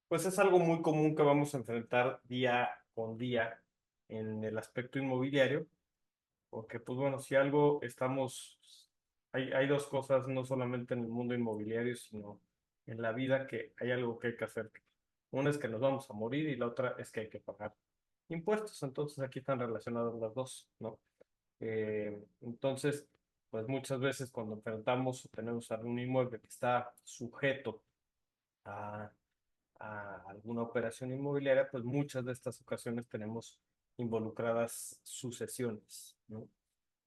Pues es algo muy común que vamos a enfrentar día con día en el aspecto inmobiliario, porque pues bueno, si algo estamos, hay dos cosas, no solamente en el mundo inmobiliario, sino en la vida, que hay algo que hay que hacer. Una es que nos vamos a morir y la otra es que hay que pagar impuestos. Entonces aquí están relacionadas las dos, ¿no? Entonces, pues muchas veces cuando enfrentamos o tenemos algún inmueble que está sujeto a alguna operación inmobiliaria, pues muchas de estas ocasiones tenemos involucradas sucesiones, ¿no?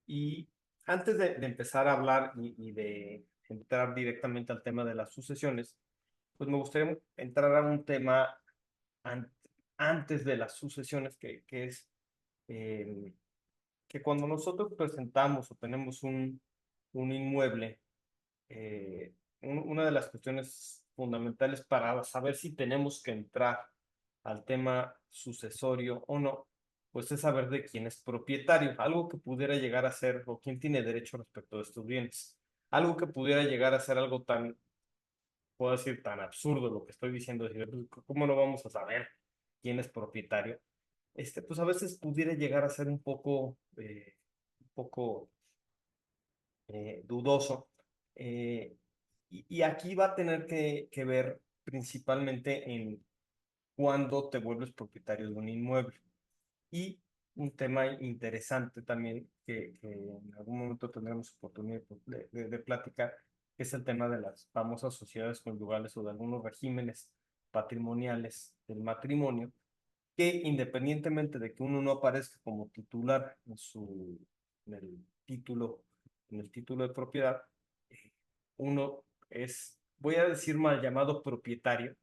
Y antes de empezar a hablar y de entrar directamente al tema de las sucesiones, pues me gustaría entrar a un tema an- antes de las sucesiones, que es eh, que cuando nosotros presentamos o tenemos un inmueble, una de las cuestiones fundamentales para saber si tenemos que entrar al tema sucesorio o no, pues es saber de quién es propietario, algo que pudiera llegar a ser, o quién tiene derecho respecto de estos bienes, algo que pudiera llegar a ser algo tan, puedo decir, tan absurdo lo que estoy diciendo, decir, pues, ¿cómo no vamos a saber quién es propietario? Pues a veces pudiera llegar a ser un poco dudoso. Eh, y aquí va a tener que ver principalmente en cuándo te vuelves propietario de un inmueble. Y un tema interesante también que en algún momento tendremos oportunidad de platicar, que es el tema de las famosas sociedades conyugales o de algunos regímenes patrimoniales del matrimonio, que independientemente de que uno no aparezca como titular en el título, en el título de propiedad, eh, uno es, voy a decir mal llamado propietario,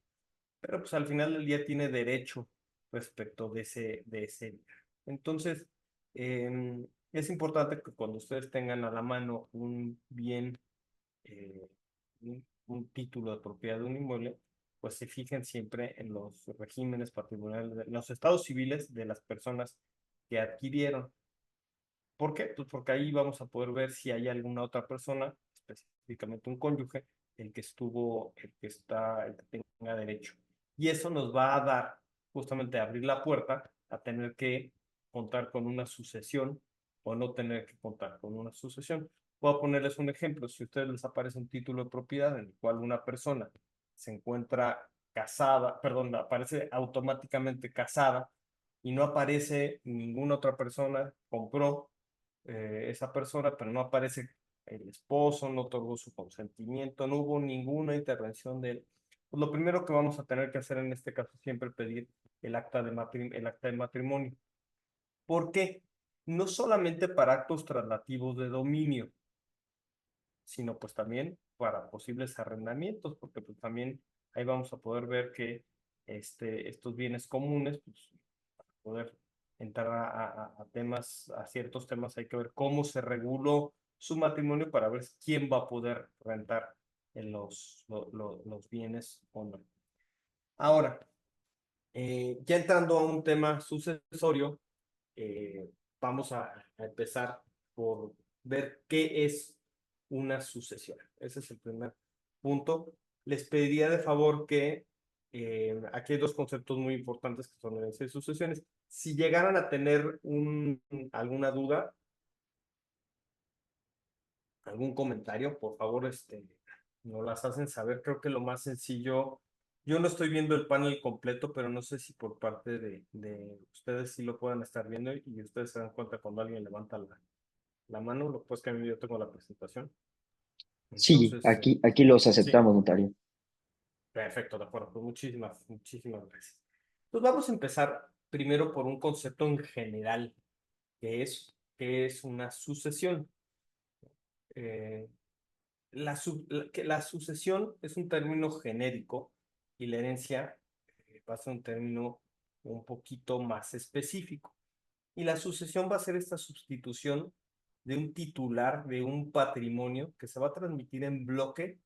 pero pues al final del día tiene derecho respecto de ese bien. Entonces, es importante que cuando ustedes tengan a la mano un bien, eh, un título de propiedad de un inmueble, pues se fijen siempre en los regímenes patrimoniales, en los estados civiles de las personas que adquirieron. ¿Por qué? Pues porque ahí vamos a poder ver si hay alguna otra persona, específicamente un cónyuge, el que tenga derecho. Y eso nos va a dar, justamente, abrir la puerta a tener que contar con una sucesión o no tener que contar con una sucesión. Voy a ponerles un ejemplo. Si a ustedes les aparece un título de propiedad en el cual una persona se encuentra casada, perdón, aparece automáticamente casada y no aparece ninguna otra persona, compró esa persona, pero no aparece el esposo, no otorgó su consentimiento, no hubo ninguna intervención de él. Pues lo primero que vamos a tener que hacer en este caso es siempre pedir el acta de matrimonio. ¿Por qué? No solamente para actos traslativos de dominio, sino pues también para posibles arrendamientos, porque pues también ahí vamos a poder ver que estos bienes comunes, pues para poder entrar a temas, a ciertos temas, hay que ver cómo se reguló su matrimonio para ver quién va a poder rentar en los bienes o no. Ahora, ya entrando a un tema sucesorio, eh, vamos a empezar por ver qué es una sucesión. Ese es el primer punto. Les pediría de favor que aquí hay dos conceptos muy importantes que son herencia y sucesiones. Si llegaran a tener alguna duda, algún comentario, por favor, nos las hacen saber. Creo que lo más sencillo, yo no estoy viendo el panel completo, pero no sé si por parte de ustedes sí lo puedan estar viendo y ustedes se dan cuenta cuando alguien levanta la mano, lo pues que a mí yo tengo la presentación. Sí, Entonces, aquí los sí, aceptamos, notario. perfecto, de acuerdo. Pues muchísimas gracias. Pues vamos a empezar primero por un concepto en general, que es una sucesión. Eh, que la sucesión es un término genérico y la herencia va a ser un término un poquito más específico. Y la sucesión va a ser esta sustitución de un titular de un patrimonio que se va a transmitir en bloque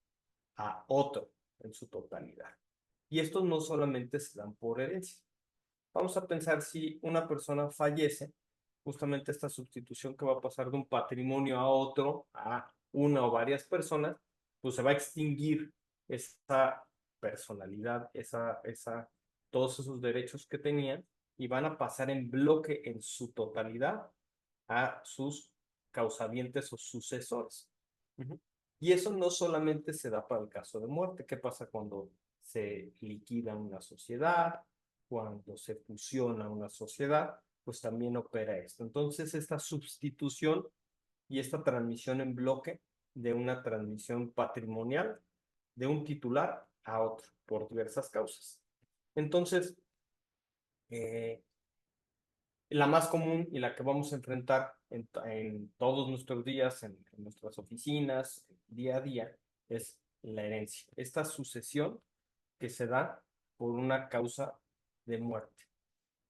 a otro en su totalidad. Y estos no solamente se dan por herencia. Vamos a pensar si una persona fallece, justamente esta sustitución que va a pasar de un patrimonio a otro, a una o varias personas, pues se va a extinguir esa personalidad, todos esos derechos que tenían y van a pasar en bloque en su totalidad a sus causavientes o sucesores. Ujú. Y eso no solamente se da para el caso de muerte. ¿Qué pasa cuando se liquida una sociedad? Cuando se fusiona una sociedad, pues también opera esto. Entonces, esta sustitución y esta transmisión en bloque de una transmisión patrimonial de un titular a otro por diversas causas. Entonces, eh, la más común y la que vamos a enfrentar en todos nuestros días, en nuestras oficinas, día a día, es la herencia. Esta sucesión que se da por una causa de muerte.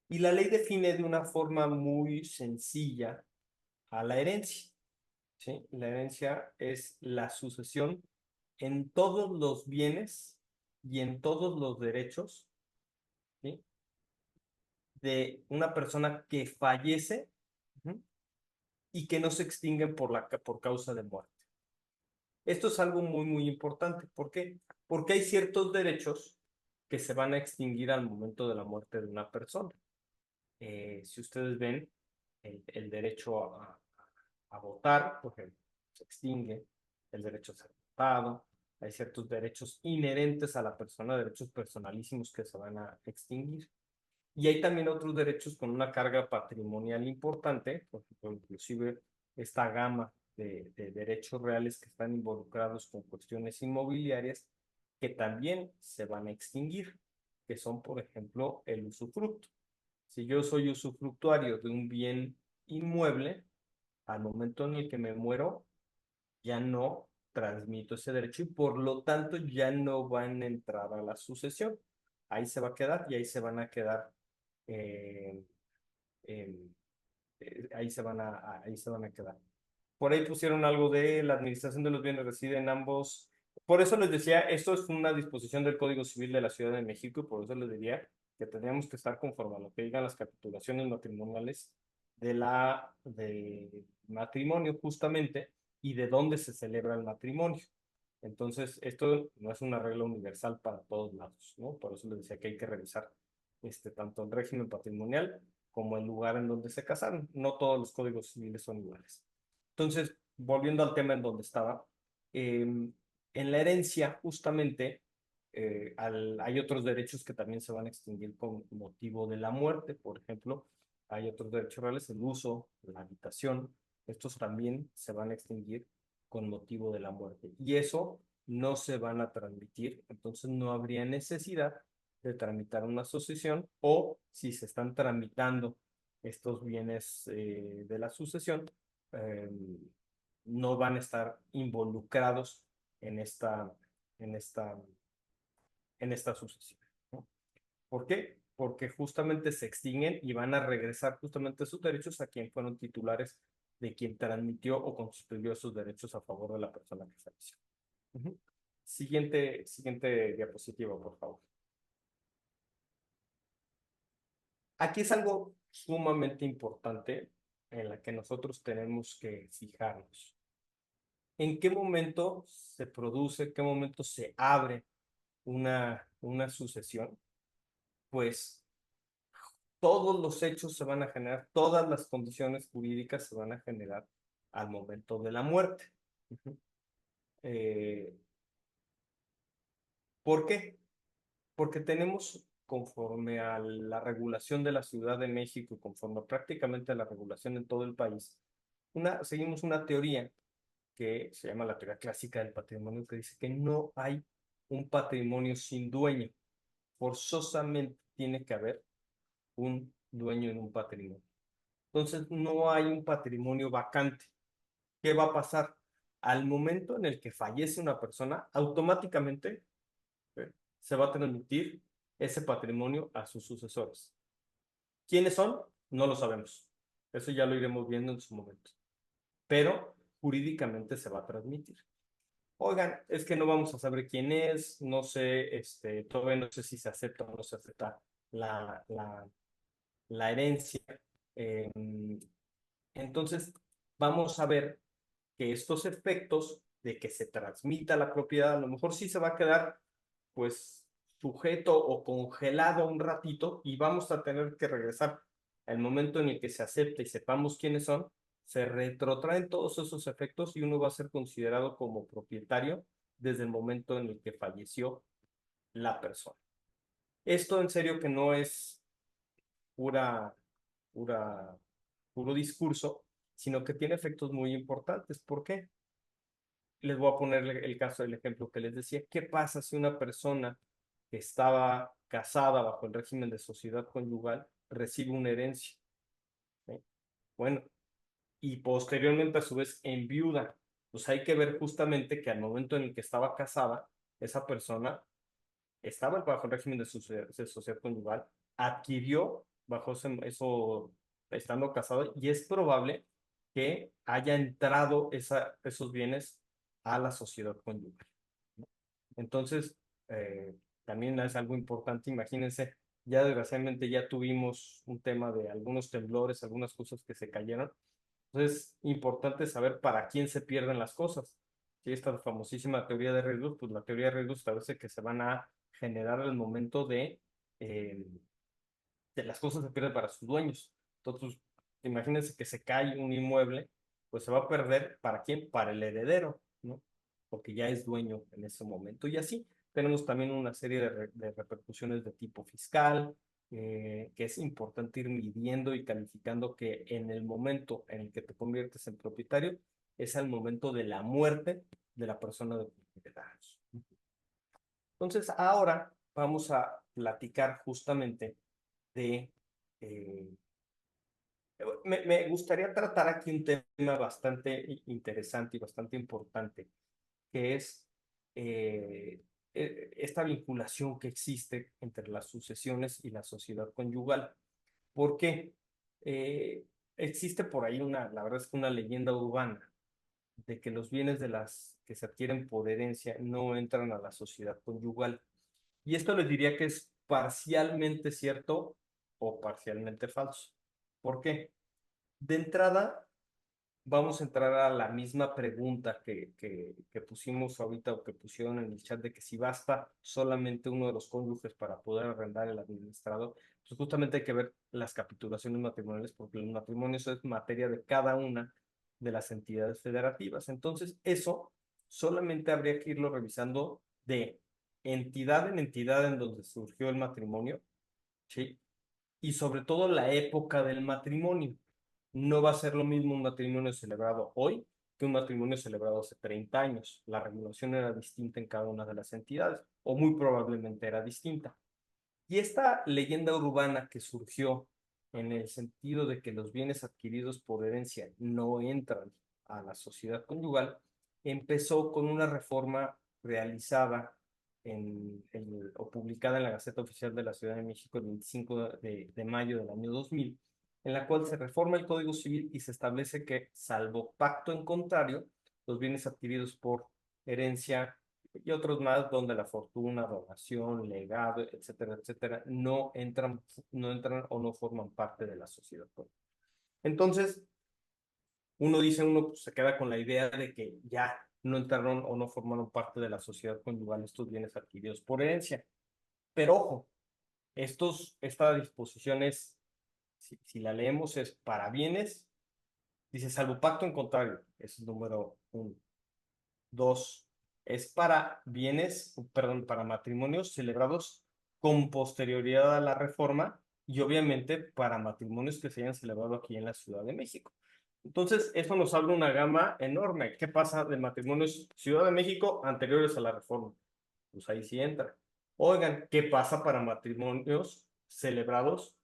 Y la ley define de una forma muy sencilla a la herencia. ¿Sí? La herencia es la sucesión en todos los bienes y en todos los derechos, ¿sí? De una persona que fallece, ¿sí? Y que no se extinguen por causa de muerte. Esto es algo muy, muy importante. ¿Por qué? Porque hay ciertos derechos que se van a extinguir al momento de la muerte de una persona. Si ustedes ven, el derecho a votar, por ejemplo, se extingue, el derecho a ser votado, hay ciertos derechos inherentes a la persona, derechos personalísimos que se van a extinguir. Y hay también otros derechos con una carga patrimonial importante, por ejemplo, inclusive esta gama de derechos reales que están involucrados con cuestiones inmobiliarias que también se van a extinguir, que son, por ejemplo, el usufructo. Si yo soy usufructuario de un bien inmueble, al momento en el que me muero, ya no transmito ese derecho y por lo tanto ya no van a entrar a la sucesión. Ahí se va a quedar y ahí se van a quedar, eh, eh, ahí se van a quedar. Por ahí pusieron algo de la administración de los bienes reside en ambos. Por eso les decía, esto es una disposición del Código Civil de la Ciudad de México y por eso les diría que tendríamos que estar conforme a lo que digan las capitulaciones matrimoniales de matrimonio justamente y de dónde se celebra el matrimonio. Entonces, esto no es una regla universal para todos lados, ¿no? Por eso les decía que hay que revisar tanto el régimen patrimonial como el lugar en donde se casaron. No todos los códigos civiles son iguales. Entonces, volviendo al tema en donde estaba, en la herencia justamente hay otros derechos que también se van a extinguir con motivo de la muerte. Por ejemplo, hay otros derechos reales, el uso, la habitación, estos también se van a extinguir con motivo de la muerte. Y eso no se van a transmitir, entonces no habría necesidad de tramitar una sucesión o si se están tramitando estos bienes de la sucesión, eh, no van a estar involucrados en esta, en esta, en esta sucesión, ¿no? ¿Por qué? Porque justamente se extinguen y van a regresar justamente sus derechos a quien fueron titulares de quien transmitió o constituyó sus derechos a favor de la persona que falleció. Ujú. Siguiente diapositiva, por favor. Aquí es algo sumamente importante en la que nosotros tenemos que fijarnos. ¿En qué momento se produce, qué momento se abre una sucesión? Pues todos los hechos se van a generar, todas las condiciones jurídicas se van a generar al momento de la muerte. Ujú. Eh, ¿Por qué? Porque tenemos, conforme a la regulación de la Ciudad de México y conforme prácticamente a la regulación en todo el país, seguimos una teoría que se llama la teoría clásica del patrimonio, que dice que no hay un patrimonio sin dueño. Forzosamente tiene que haber un dueño en un patrimonio. Entonces, no hay un patrimonio vacante. ¿Qué va a pasar? Al momento en el que fallece una persona, automáticamente se va a transmitir ese patrimonio a sus sucesores. ¿Quiénes son? No lo sabemos. Eso ya lo iremos viendo en su momento. Pero jurídicamente se va a transmitir. Oigan, es que no vamos a saber quién es, no sé, todavía no sé si se acepta o no se acepta la, la, la herencia. Eh, entonces, vamos a ver que estos efectos de que se transmita la propiedad, a lo mejor sí se va a quedar, pues, sujeto o congelado un ratito y vamos a tener que regresar. Al momento en el que se acepte y sepamos quiénes son, se retrotraen todos esos efectos y uno va a ser considerado como propietario desde el momento en el que falleció la persona. Esto en serio que no es pura, pura, puro discurso, sino que tiene efectos muy importantes. ¿Por qué? Les voy a poner el caso del ejemplo que les decía. ¿Qué pasa si una persona que estaba casada bajo el régimen de sociedad conyugal recibe una herencia? ¿Sí? Bueno, y posteriormente a su vez enviuda. Pues hay que ver justamente que al momento en el que estaba casada, esa persona estaba bajo el régimen de sociedad conyugal, adquirió bajo eso, estando casado, y es probable que haya entrado esos bienes a la sociedad conyugal, ¿no? Entonces, eh, también es algo importante, imagínense, ya desgraciadamente ya tuvimos un tema de algunos temblores, algunas cosas que se cayeron. Entonces, es importante saber para quién se pierden las cosas. Si esta famosísima teoría de riesgos, pues la teoría de riesgos establece que se van a generar al momento eh, de las cosas se pierden para sus dueños. Entonces, imagínense que se cae un inmueble, pues se va a perder ¿para quién? Para el heredero, ¿no? Porque ya es dueño en ese momento. Y así tenemos también una serie de repercusiones de tipo fiscal, que es importante ir midiendo y calificando que en el momento en el que te conviertes en propietario es el momento de la muerte de la persona de propietarios. Entonces, ahora vamos a platicar justamente de... eh, me gustaría tratar aquí un tema bastante interesante y bastante importante, que es eh, esta vinculación que existe entre las sucesiones y la sociedad conyugal. ¿Por qué? Existe por ahí la verdad es que una leyenda urbana de que los bienes de las que se adquieren por herencia no entran a la sociedad conyugal. Y esto les diría que es parcialmente cierto o parcialmente falso. ¿Por qué? De entrada, vamos a entrar a la misma pregunta que pusimos ahorita o que pusieron en el chat de que si basta solamente uno de los cónyuges para poder arrendar el administrador. Pues justamente hay que ver las capitulaciones matrimoniales porque el matrimonio eso es materia de cada una de las entidades federativas. Entonces, eso solamente habría que irlo revisando de entidad en entidad en donde surgió el matrimonio, ¿sí? Y sobre todo la época del matrimonio. No va a ser lo mismo un matrimonio celebrado hoy que un matrimonio celebrado hace 30 años. La regulación era distinta en cada una de las entidades, o muy probablemente era distinta. Y esta leyenda urbana que surgió en el sentido de que los bienes adquiridos por herencia no entran a la sociedad conyugal, empezó con una reforma realizada o publicada en la Gaceta Oficial de la Ciudad de México el 25 de mayo del año 2000, en la cual se reforma el Código Civil y se establece que, salvo pacto en contrario, los bienes adquiridos por herencia y otros más donde la fortuna, donación, legado, etcétera, etcétera, no entran o no forman parte de la sociedad. Entonces, uno pues, se queda con la idea de que ya no entraron o no formaron parte de la sociedad conyugal estos bienes adquiridos por herencia. Pero ojo, esta disposición es, si la leemos, es para bienes, dice salvo pacto en contrario, es el número uno. Dos, es para bienes, perdón, para matrimonios celebrados con posterioridad a la reforma y obviamente para matrimonios que se hayan celebrado aquí en la Ciudad de México. Entonces, eso nos abre una gama enorme. ¿Qué pasa de matrimonios Ciudad de México anteriores a la reforma? Pues ahí sí entra. Oigan, ¿qué pasa para matrimonios celebrados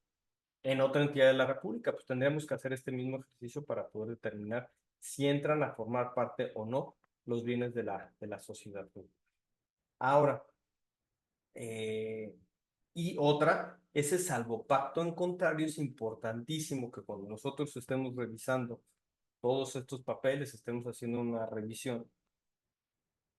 en otra entidad de la República? Pues tendríamos que hacer este mismo ejercicio para poder determinar si entran a formar parte o no los bienes de la sociedad. Ahora, eh, y otra, ese salvopacto en contrario es importantísimo que cuando nosotros estemos revisando todos estos papeles, estemos haciendo una revisión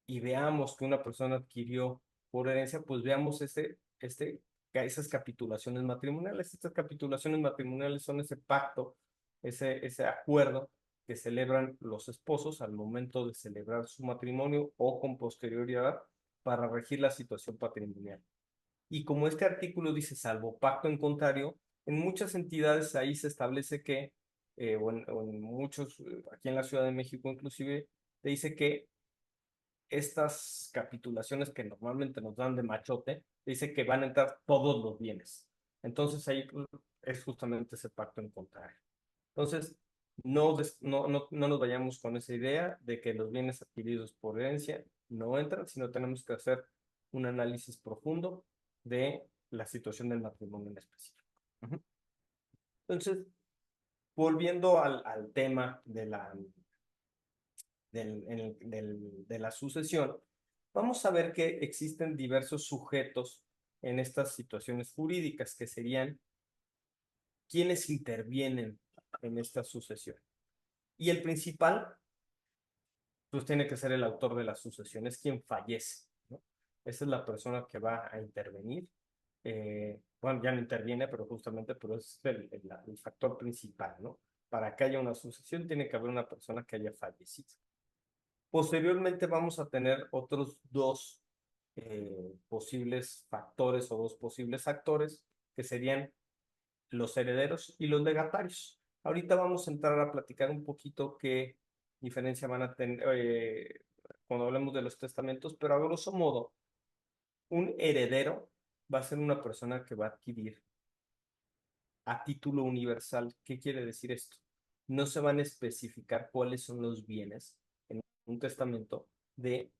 y veamos que una persona adquirió por herencia, pues veamos esas capitulaciones matrimoniales. Estas capitulaciones matrimoniales son ese pacto, ese acuerdo que celebran los esposos al momento de celebrar su matrimonio o con posterioridad para regir la situación patrimonial. Y como este artículo dice salvo pacto en contrario, en muchas entidades ahí se establece que, o en muchos, aquí en la Ciudad de México inclusive, te dice que estas capitulaciones que normalmente nos dan de machote, dice que van a entrar todos los bienes. Entonces ahí pues, es justamente ese pacto en contrario. Entonces, no nos vayamos con esa idea de que los bienes adquiridos por herencia no entran, sino tenemos que hacer un análisis profundo de la situación del matrimonio en específico. Ujú. Entonces, volviendo al tema de la sucesión, vamos a ver que existen diversos sujetos en estas situaciones jurídicas, que serían quienes intervienen en esta sucesión. Y el principal, pues tiene que ser el autor de la sucesión, es quien fallece, ¿no? Esa es la persona que va a intervenir. Bueno, ya no interviene, pero justamente pero es el factor principal, ¿no? Para que haya una sucesión tiene que haber una persona que haya fallecido. Posteriormente vamos a tener otros dos posibles factores o dos posibles actores, que serían los herederos y los legatarios. Ahorita vamos a entrar a platicar un poquito qué diferencia van a tener cuando hablemos de los testamentos, pero a grosso modo, un heredero va a ser una persona que va a adquirir a título universal. ¿Qué quiere decir esto? No se van a especificar cuáles son los bienes en un testamento de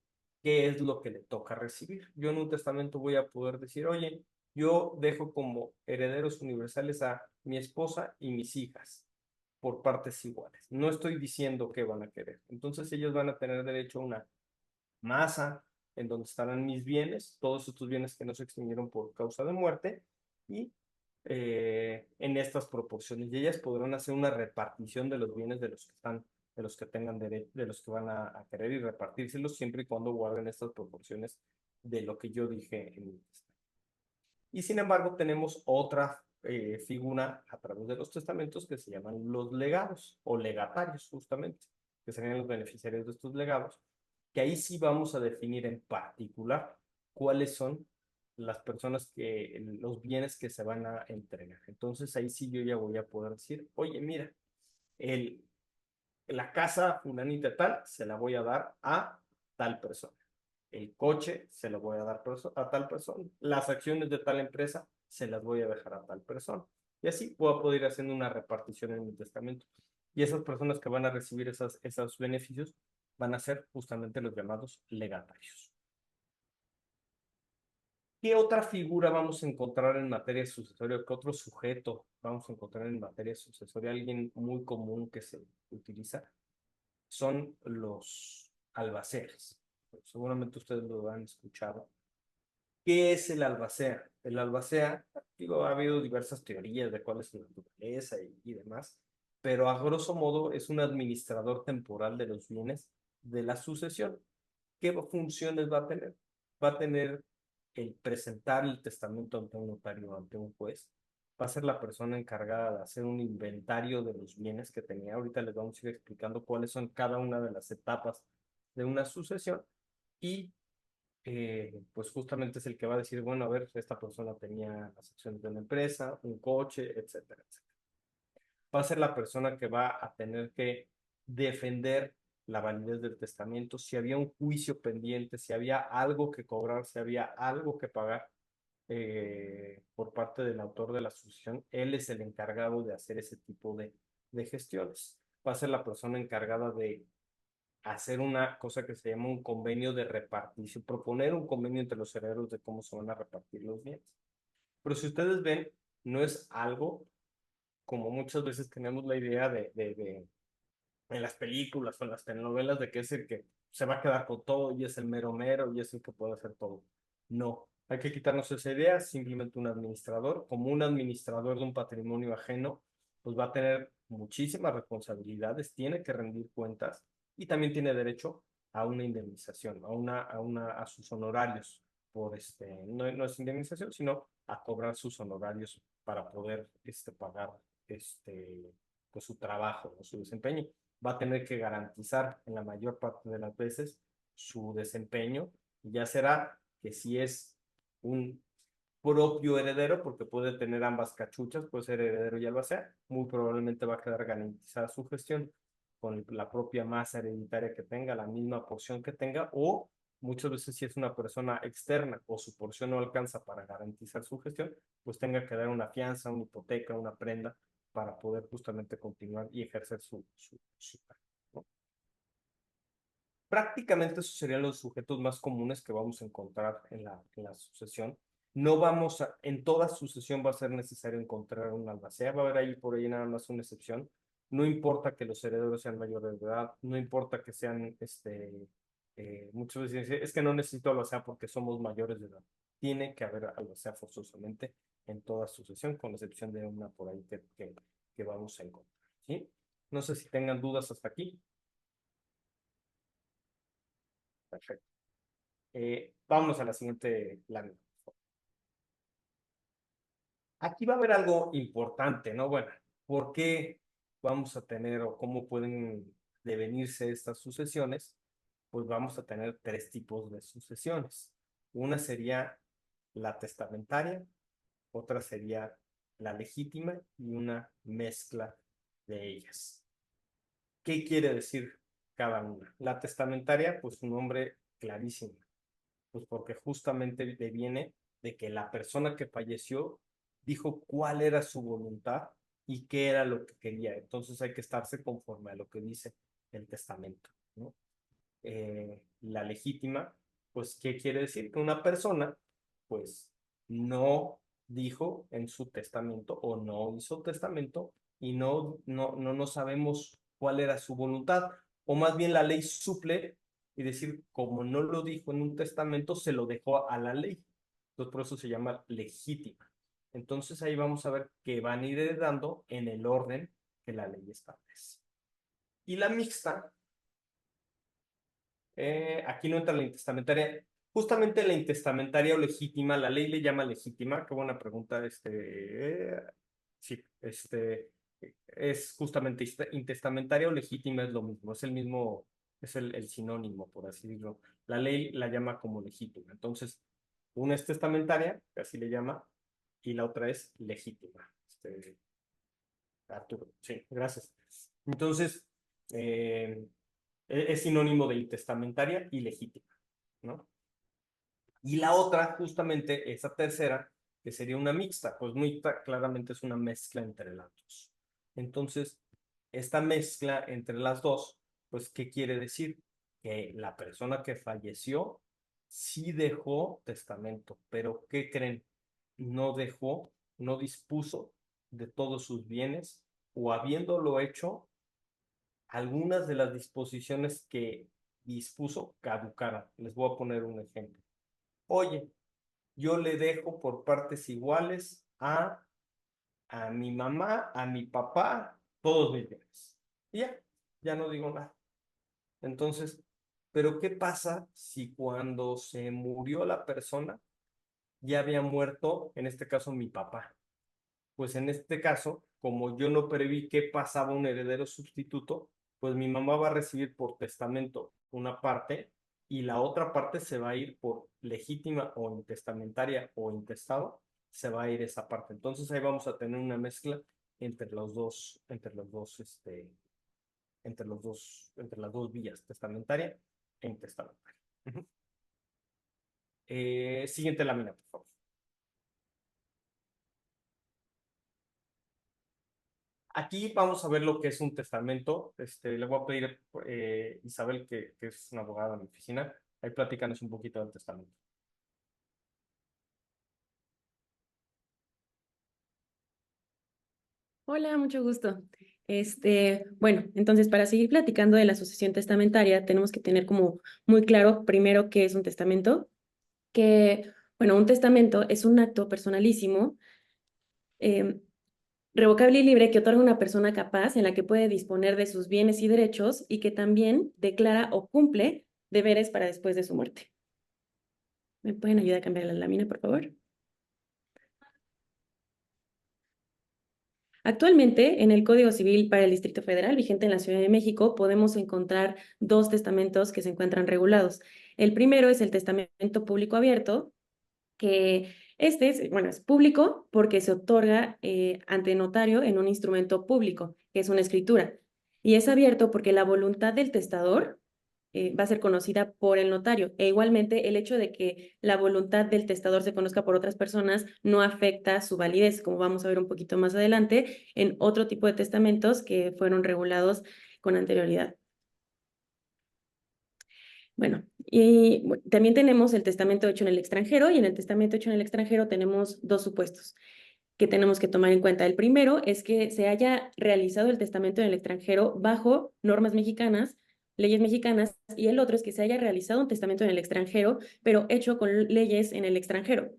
qué es lo que le toca recibir. Yo en un testamento voy a poder decir, oye, yo dejo como herederos universales a mi esposa y mis hijas por partes iguales. No estoy diciendo qué van a querer. Entonces ellos van a tener derecho a una masa en donde estarán mis bienes, todos estos bienes que no se extinguieron por causa de muerte, y en estas proporciones. Y ellas podrán hacer una repartición de los bienes de los que están, de los que tengan derecho, de los que van a querer, y repartírselos siempre y cuando guarden estas proporciones de lo que yo dije en mi testamento. Y sin embargo, tenemos otra figura a través de los testamentos que se llaman los legados o legatarios, justamente, que serían los beneficiarios de estos legados, que ahí sí vamos a definir en particular cuáles son las personas que, los bienes que se van a entregar. Entonces ahí sí yo ya voy a poder decir, oye, mira, el, la casa fulanita tal se la voy a dar a tal persona. El coche se lo voy a dar a tal persona. Las acciones de tal empresa se las voy a dejar a tal persona. Y así puedo poder ir haciendo una repartición en mi testamento. Y esas personas que van a recibir esos beneficios van a ser justamente los llamados legatarios. ¿Qué otra figura vamos a encontrar en materia sucesoria? ¿Qué otro sujeto vamos a encontrar en materia sucesoria? Alguien muy común que se utiliza son los albaceres. Seguramente ustedes lo han escuchado. ¿Qué es el albacea? El albacea, digo, ha habido diversas teorías de cuál es su naturaleza y demás, pero a grosso modo es un administrador temporal de los bienes de la sucesión. ¿Qué funciones va a tener? Va a tener el presentar el testamento ante un notario o ante un juez. Va a ser la persona encargada de hacer un inventario de los bienes que tenía. Ahorita les vamos a ir explicando cuáles son cada una de las etapas de una sucesión. Y pues justamente es el que va a decir, bueno, a ver, esta persona tenía las acciones de una empresa, un coche, etcétera, etcétera. Va a ser la persona que va a tener que defender la validez del testamento, si había un juicio pendiente, si había algo que cobrar, si había algo que pagar por parte del autor de la sucesión, él es el encargado de hacer ese tipo de gestiones. Va a ser la persona encargada de hacer una cosa que se llama un convenio de repartición, proponer un convenio entre los herederos de cómo se van a repartir los bienes. Pero si ustedes ven, no es algo como muchas veces tenemos la idea en las películas o en las telenovelas de que es el que se va a quedar con todo y es el mero mero y es el que puede hacer todo. No, hay que quitarnos esa idea, simplemente un administrador, como un administrador de un patrimonio ajeno, pues va a tener muchísimas responsabilidades, tiene que rendir cuentas y también tiene derecho a una indemnización, a sus honorarios por no es indemnización, sino a cobrar sus honorarios para poder pagar pues su trabajo o su desempeño. Va a tener que garantizar en la mayor parte de las veces su desempeño, ya será que si es un propio heredero, porque puede tener ambas cachuchas, puede ser heredero y albacea, muy probablemente va a quedar garantizada su gestión con la propia masa hereditaria que tenga, la misma porción que tenga, o muchas veces si es una persona externa o su porción no alcanza para garantizar su gestión, pues tenga que dar una fianza, una hipoteca, una prenda para poder justamente continuar y ejercer su ¿no? Prácticamente esos serían los sujetos más comunes que vamos a encontrar en la sucesión. No vamos a, en toda sucesión va a ser necesario encontrar un albacea, va a haber ahí por ahí nada más una excepción. No importa que los herederos sean mayores de edad, no importa que sean, muchas veces dicen, es que no necesito albacea porque somos mayores de edad. Tiene que haber albacea forzosamente en toda sucesión, con excepción de una por ahí que vamos a encontrar, ¿sí? No sé si tengan dudas hasta aquí. Perfecto. Vámonos a la siguiente lámina. Aquí va a haber algo importante, ¿no? Bueno, ¿por qué vamos a tener o cómo pueden devenirse estas sucesiones? Pues vamos a tener tres tipos de sucesiones. Una sería la testamentaria, otra sería la legítima y una mezcla de ellas. ¿Qué quiere decir cada una? La testamentaria, pues un nombre clarísimo, pues porque justamente deviene de que la persona que falleció dijo cuál era su voluntad y qué era lo que quería. Entonces hay que estarse conforme a lo que dice el testamento, ¿no? La legítima, pues, ¿qué quiere decir? Que una persona, pues, no dijo en su testamento o no hizo testamento y no sabemos cuál era su voluntad, o más bien la ley suple y decir, como no lo dijo en un testamento, se lo dejó a la ley. Entonces, por eso se llama legítima. Entonces, ahí vamos a ver que van a ir heredando en el orden que la ley establece. Y la mixta, aquí no entra la intestamentaria. Justamente la intestamentaria o legítima, la ley le llama legítima. Qué buena pregunta. Sí, es justamente intestamentaria o legítima es lo mismo, es el mismo, es el sinónimo, por así decirlo. La ley la llama como legítima. Entonces, una es testamentaria, que así le llama, y la otra es legítima. Arturo, sí, gracias. Entonces, es sinónimo de intestamentaria y legítima, ¿no? Y la otra, justamente, esa tercera, que sería una mixta, pues mixta claramente es una mezcla entre las dos. Entonces, esta mezcla entre las dos, pues, ¿qué quiere decir? Que la persona que falleció sí dejó testamento, pero ¿qué creen? No dejó, no dispuso de todos sus bienes, o habiéndolo hecho, algunas de las disposiciones que dispuso caducaron. Les voy a poner un ejemplo. Oye, yo le dejo por partes iguales a mi mamá, a mi papá, todos mis bienes. Y ya no digo nada. Entonces, pero ¿qué pasa si cuando se murió la persona ya había muerto, en este caso, mi papá? Pues en este caso, como yo no preví que pasaba un heredero sustituto, pues mi mamá va a recibir por testamento una parte y la otra parte se va a ir por legítima o intestamentaria o intestado, se va a ir esa parte. Entonces ahí vamos a tener una mezcla entre las dos vías, testamentaria e intestamentaria. Siguiente lámina, por favor. Aquí vamos a ver lo que es un testamento. Le voy a pedir Isabel, que es una abogada en mi oficina, ahí platícanos un poquito del testamento. Hola, mucho gusto. Bueno, entonces para seguir platicando de la sucesión testamentaria, tenemos que tener como muy claro primero qué es un testamento, que, bueno, un testamento es un acto personalísimo, eh, revocable y libre que otorga una persona capaz en la que puede disponer de sus bienes y derechos y que también declara o cumple deberes para después de su muerte. ¿Me pueden ayudar a cambiar la lámina, por favor? Actualmente, en el Código Civil para el Distrito Federal, vigente en la Ciudad de México, podemos encontrar dos testamentos que se encuentran regulados. El primero es el testamento público abierto, que Bueno, es público porque se otorga ante notario en un instrumento público, que es una escritura. Y es abierto porque la voluntad del testador va a ser conocida por el notario. E igualmente, el hecho de que la voluntad del testador se conozca por otras personas no afecta su validez, como vamos a ver un poquito más adelante en otro tipo de testamentos que fueron regulados con anterioridad. Bueno, y también tenemos el testamento hecho en el extranjero, y en el testamento hecho en el extranjero tenemos dos supuestos que tenemos que tomar en cuenta. El primero es que se haya realizado el testamento en el extranjero bajo normas mexicanas, leyes mexicanas, y el otro es que se haya realizado un testamento en el extranjero, pero hecho con leyes en el extranjero.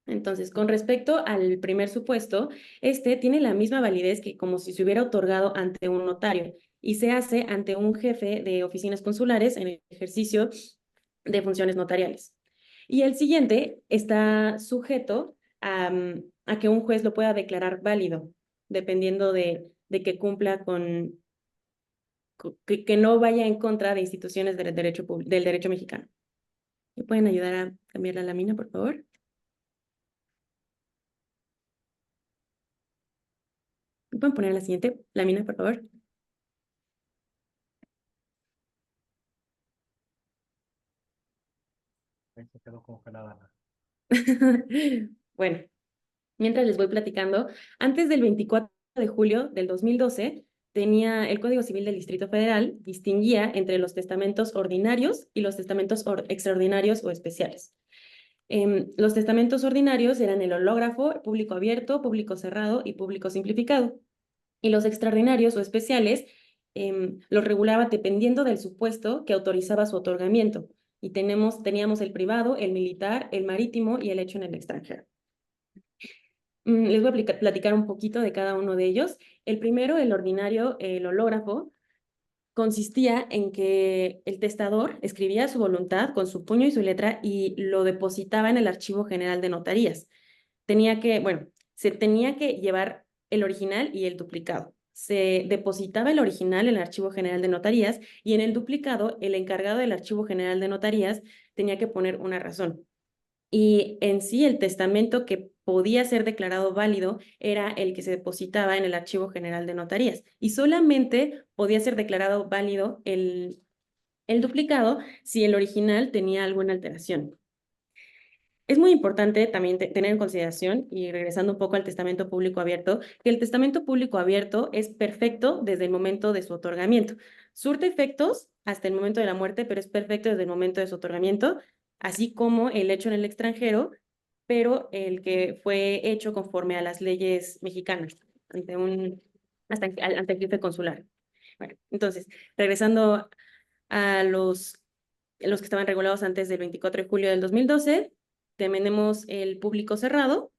Entonces, con respecto al primer supuesto, este tiene la misma validez que como si se hubiera otorgado ante un notario y se hace ante un jefe de oficinas consulares en el ejercicio de funciones notariales. Y el siguiente está sujeto a que un juez lo pueda declarar válido, dependiendo de que cumpla que no vaya en contra de instituciones del derecho mexicano. ¿Me pueden ayudar a cambiar la lámina, por favor? ¿Me pueden poner la siguiente lámina, por favor? Ahí se quedó congelada. Bueno, mientras les voy platicando, antes del 24 de julio del 2012, el Código Civil del Distrito Federal distinguía entre los testamentos ordinarios y los testamentos extraordinarios o especiales. Los testamentos ordinarios eran el hológrafo, público abierto, público cerrado y público simplificado. Y los extraordinarios o especiales los regulaba dependiendo del supuesto que autorizaba su otorgamiento. Y teníamos el privado, el militar, el marítimo y el hecho en el extranjero. Les voy a platicar un poquito de cada uno de ellos. El primero, el ordinario, el hológrafo, consistía en que el testador escribía su voluntad con su puño y su letra y lo depositaba en el Archivo General de Notarías. Se tenía que llevar el original y el duplicado. Se depositaba el original en el Archivo General de Notarías y en el duplicado, el encargado del Archivo General de Notarías tenía que poner una razón. Y en sí, el testamento que podía ser declarado válido era el que se depositaba en el Archivo General de Notarías. Y solamente podía ser declarado válido el duplicado si el original tenía alguna alteración. Es muy importante también tener en consideración, y regresando un poco al testamento público abierto, que el testamento público abierto es perfecto desde el momento de su otorgamiento. Surte efectos hasta el momento de la muerte, pero es perfecto desde el momento de su otorgamiento, así como el hecho en el extranjero, pero el que fue hecho conforme a las leyes mexicanas, ante el jefe consular. Bueno, entonces, regresando a los que estaban regulados antes del 24 de julio del 2012, tenemos el público cerrado,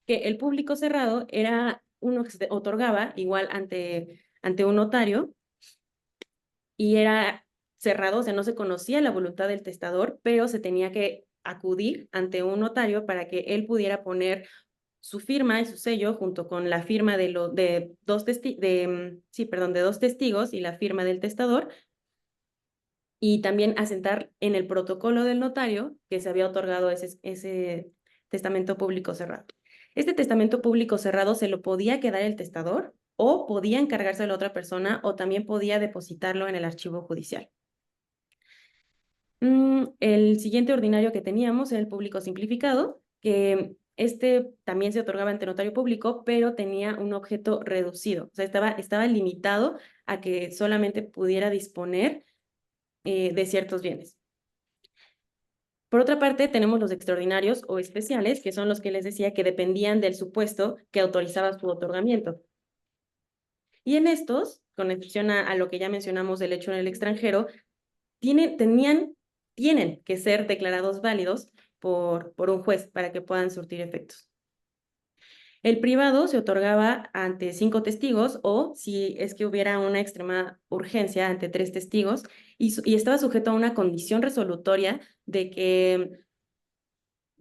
que el público cerrado era uno que se otorgaba igual ante un notario y era cerrado, o sea, no se conocía la voluntad del testador, pero se tenía que acudir ante un notario para que él pudiera poner su firma y su sello junto con la firma de dos testigos y la firma del testador, y también asentar en el protocolo del notario que se había otorgado ese testamento público cerrado. Este testamento público cerrado se lo podía quedar el testador o podía encargárselo a otra persona o también podía depositarlo en el archivo judicial. El siguiente ordinario que teníamos era el público simplificado, que este también se otorgaba ante notario público, pero tenía un objeto reducido. O sea, estaba limitado a que solamente pudiera disponer de ciertos bienes. Por otra parte, tenemos los extraordinarios o especiales, que son los que les decía que dependían del supuesto que autorizaba su otorgamiento. Y en estos, con excepción a lo que ya mencionamos del hecho en el extranjero, tienen que ser declarados válidos por un juez para que puedan surtir efectos. El privado se otorgaba ante 5 testigos o, si es que hubiera una extrema urgencia, ante 3 testigos y estaba sujeto a una condición resolutoria de que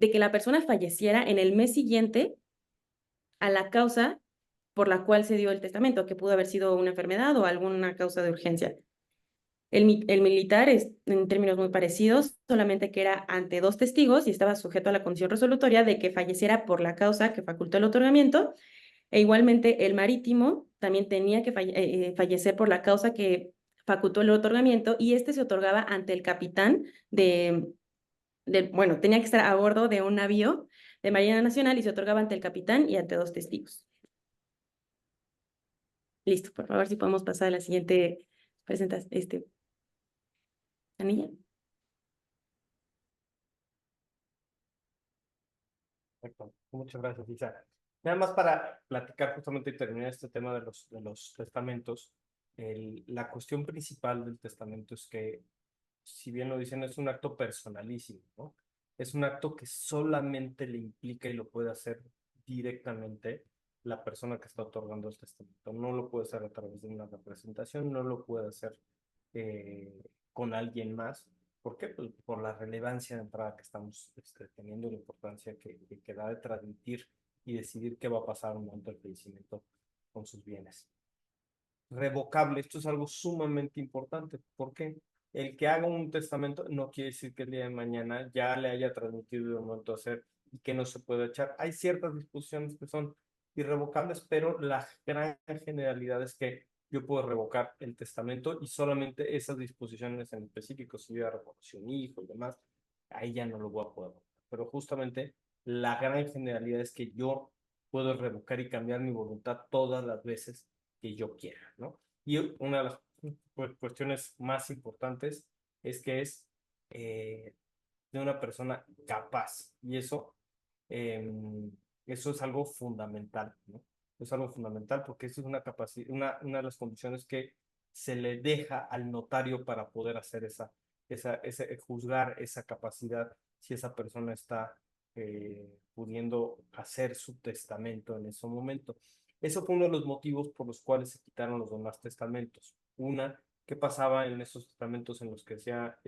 la persona falleciera en el mes siguiente a la causa por la cual se dio el testamento, que pudo haber sido una enfermedad o alguna causa de urgencia. El militar es en términos muy parecidos, solamente que era ante dos testigos y estaba sujeto a la condición resolutoria de que falleciera por la causa que facultó el otorgamiento. E igualmente el marítimo también tenía que fallecer por la causa que facultó el otorgamiento, y este se otorgaba ante el capitán bueno, tenía que estar a bordo de un navío de Marina Nacional y se otorgaba ante el capitán y ante dos testigos. Listo, por favor, si podemos pasar a la siguiente presentación, Anilla. Perfecto. Muchas gracias, Isa. Nada más para platicar justamente y terminar este tema de los testamentos, la cuestión principal del testamento es que, si bien lo dicen, es un acto personalísimo, ¿no? Es un acto que solamente le implica y lo puede hacer directamente la persona que está otorgando el testamento. No lo puede hacer a través de una representación, no lo puede hacer con alguien más. ¿Por qué? Pues por la relevancia de entrada que estamos teniendo, la importancia que da de transmitir y decidir qué va a pasar en un momento del fallecimiento con sus bienes. Revocable, esto es algo sumamente importante. ¿Por qué? El que haga un testamento no quiere decir que el día de mañana ya le haya transmitido de un momento a hacer y que no se puede echar. Hay ciertas disposiciones que son irrevocables, pero la gran generalidad es que yo puedo revocar el testamento y solamente esas disposiciones en específico, si yo ya reconocí un hijo y demás, ahí ya no lo voy a poder revocar. Pero justamente la gran generalidad es que yo puedo revocar y cambiar mi voluntad todas las veces que yo quiera, ¿no? Y una de las cuestiones más importantes es que es de una persona capaz, y eso es algo fundamental, ¿no? Es algo fundamental porque eso es una capacidad, una de las condiciones que se le deja al notario para poder hacer juzgar esa capacidad, si esa persona está pudiendo hacer su testamento en ese momento. Eso fue uno de los motivos por los cuales se quitaron los demás testamentos. ¿Qué pasaba en esos testamentos en los que decía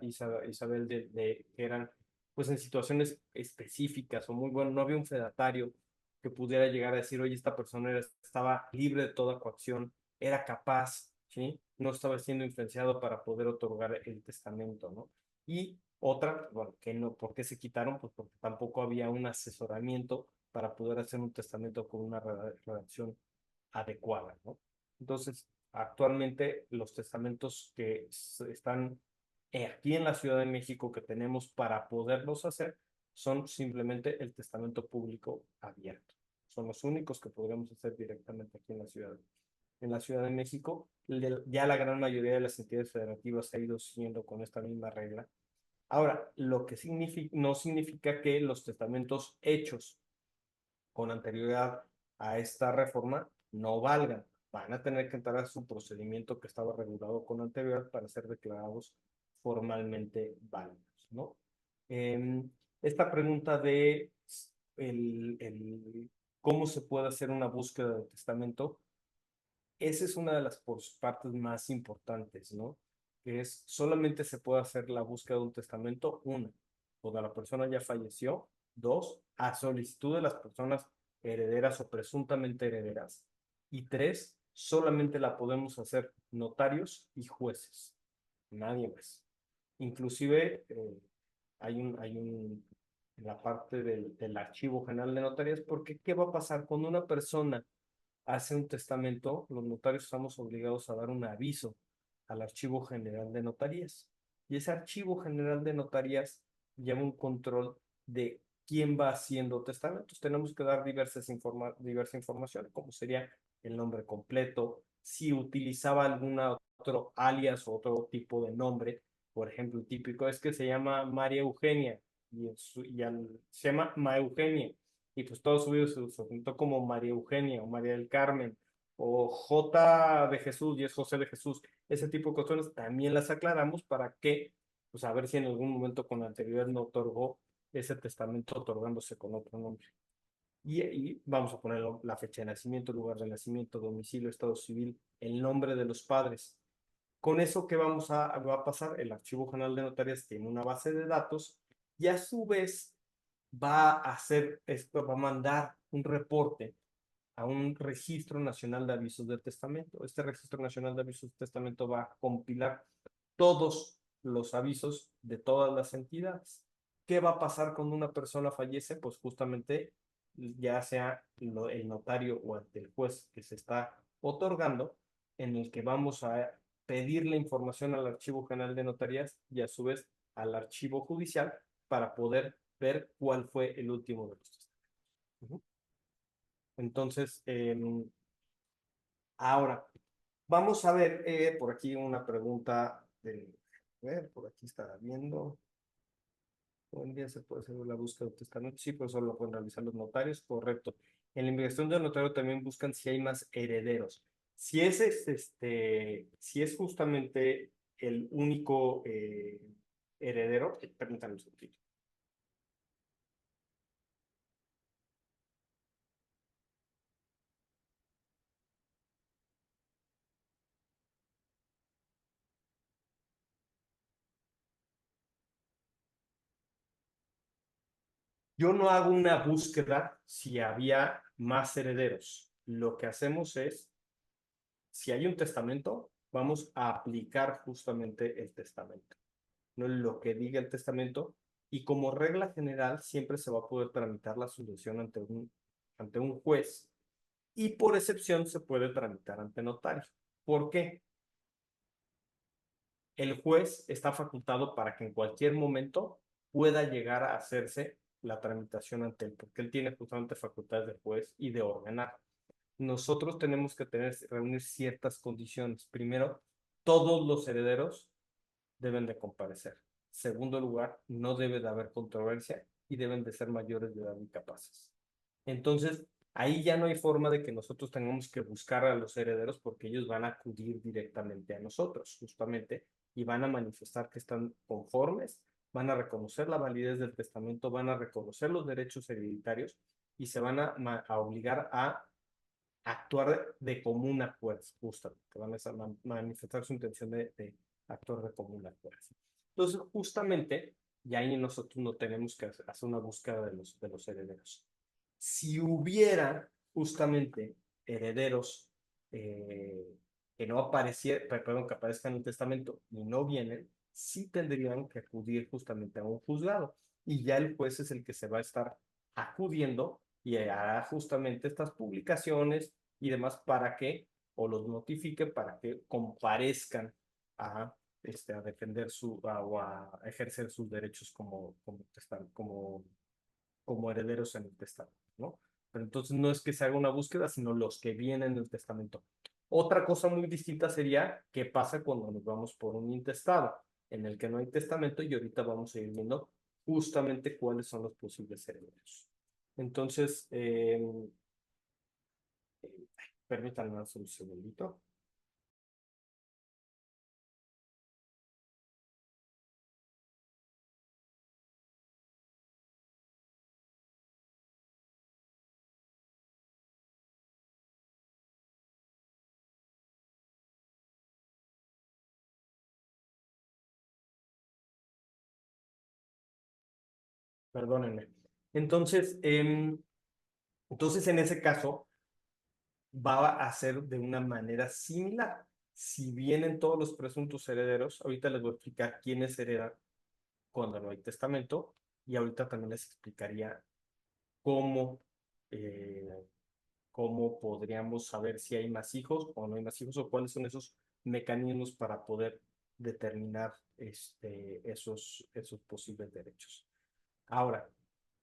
Isabel que eran pues en situaciones específicas o muy bueno, no había un fedatario que pudiera llegar a decir, oye, esta persona estaba libre de toda coacción, era capaz, ¿sí? No estaba siendo influenciado para poder otorgar el testamento, ¿no? Y otra, bueno, que no, ¿por qué se quitaron? Pues porque tampoco había un asesoramiento para poder hacer un testamento con una redacción adecuada, ¿no? Entonces, actualmente los testamentos que están aquí en la Ciudad de México que tenemos para poderlos hacer son simplemente el testamento público abierto. Son los únicos que podremos hacer directamente aquí en la ciudad. En la Ciudad de México, ya la gran mayoría de las entidades federativas se ha ido siguiendo con esta misma regla. Ahora, lo que no significa que los testamentos hechos con anterioridad a esta reforma no valgan. Van a tener que entrar a su procedimiento que estaba regulado con anterioridad para ser declarados formalmente válidos, ¿no? Esta pregunta de cómo se puede hacer una búsqueda de testamento, esa es una de las partes más importantes, ¿no? Que es, solamente se puede hacer la búsqueda de un testamento, una, cuando la persona ya falleció, dos, a solicitud de las personas herederas o presuntamente herederas, y tres, solamente la podemos hacer notarios y jueces, nadie más. Inclusive en la parte del Archivo General de Notarías, porque ¿qué va a pasar cuando una persona hace un testamento? Los notarios estamos obligados a dar un aviso al Archivo General de Notarías. Y ese Archivo General de Notarías lleva un control de quién va haciendo testamentos. Tenemos que dar diversa información, como sería el nombre completo, si utilizaba algún otro alias o otro tipo de nombre. Por ejemplo, el típico es que se llama María Eugenia se llama Ma Eugenia, y pues todo subido se presentó como María Eugenia o María del Carmen o J de Jesús y es José de Jesús. Ese tipo de cuestiones también las aclaramos para que, pues a ver si en algún momento con anterioridad no otorgó ese testamento otorgándose con otro nombre. Y vamos a poner la fecha de nacimiento, lugar de nacimiento, domicilio, estado civil, el nombre de los padres. Con eso, ¿qué va a pasar? El Archivo General de Notarias tiene una base de datos y a su vez va a mandar un reporte a un registro nacional de avisos de testamento. Este registro nacional de avisos de testamento va a compilar todos los avisos de todas las entidades. ¿Qué va a pasar cuando una persona fallece? Pues justamente ya sea el notario o ante el juez que se está otorgando, en el que vamos a pedir la información al Archivo General de Notarías y a su vez al Archivo Judicial para poder ver cuál fue el último de los testamentos. Entonces, ahora, vamos a ver por aquí una pregunta por aquí está viendo. Hoy en día se puede hacer la búsqueda de testamento. Sí, pero solo lo pueden realizar los notarios, correcto. En la investigación del notario también buscan si hay más herederos. Si es justamente el único heredero, permítanme un segundito. Yo no hago una búsqueda si había más herederos. Lo que hacemos es, si hay un testamento, vamos a aplicar justamente el testamento, no lo que diga el testamento, y como regla general siempre se va a poder tramitar la sucesión ante un juez, y por excepción se puede tramitar ante notario. ¿Por qué? El juez está facultado para que en cualquier momento pueda llegar a hacerse la tramitación ante él, porque él tiene justamente facultades de juez y de ordenar. Nosotros tenemos que reunir ciertas condiciones. Primero, todos los herederos deben de comparecer. Segundo lugar, no debe de haber controversia y deben de ser mayores de edad y capaces. Entonces, ahí ya no hay forma de que nosotros tengamos que buscar a los herederos porque ellos van a acudir directamente a nosotros, justamente, y van a manifestar que están conformes, van a reconocer la validez del testamento, van a reconocer los derechos hereditarios y se van a obligar a actuar de común acuerdo, justamente, van a manifestar su intención de actuar de común acuerdo. Entonces, justamente, y ahí nosotros no tenemos que hacer una búsqueda de los herederos. Si hubiera justamente herederos que no aparecieran, perdón, que aparezcan en el testamento y no vienen, sí tendrían que acudir justamente a un juzgado. Y ya el juez es el que se va a estar acudiendo y hará justamente estas publicaciones y demás para que, o los notifique para que comparezcan a, a defender o a ejercer sus derechos como herederos en el testamento, ¿no? Pero entonces no es que se haga una búsqueda, sino los que vienen en el testamento. Otra cosa muy distinta sería qué pasa cuando nos vamos por un intestado, en el que no hay testamento, y ahorita vamos a ir viendo justamente cuáles son los posibles herederos. Entonces, permítanme un segundito. Perdónenme. Entonces, entonces, en ese caso, va a ser de una manera similar. Si vienen todos los presuntos herederos, ahorita les voy a explicar quiénes heredan cuando no hay testamento, y ahorita también les explicaría cómo, eh, cómo podríamos saber si hay más hijos o no hay más hijos, o cuáles son esos mecanismos para poder determinar esos posibles derechos. Ahora,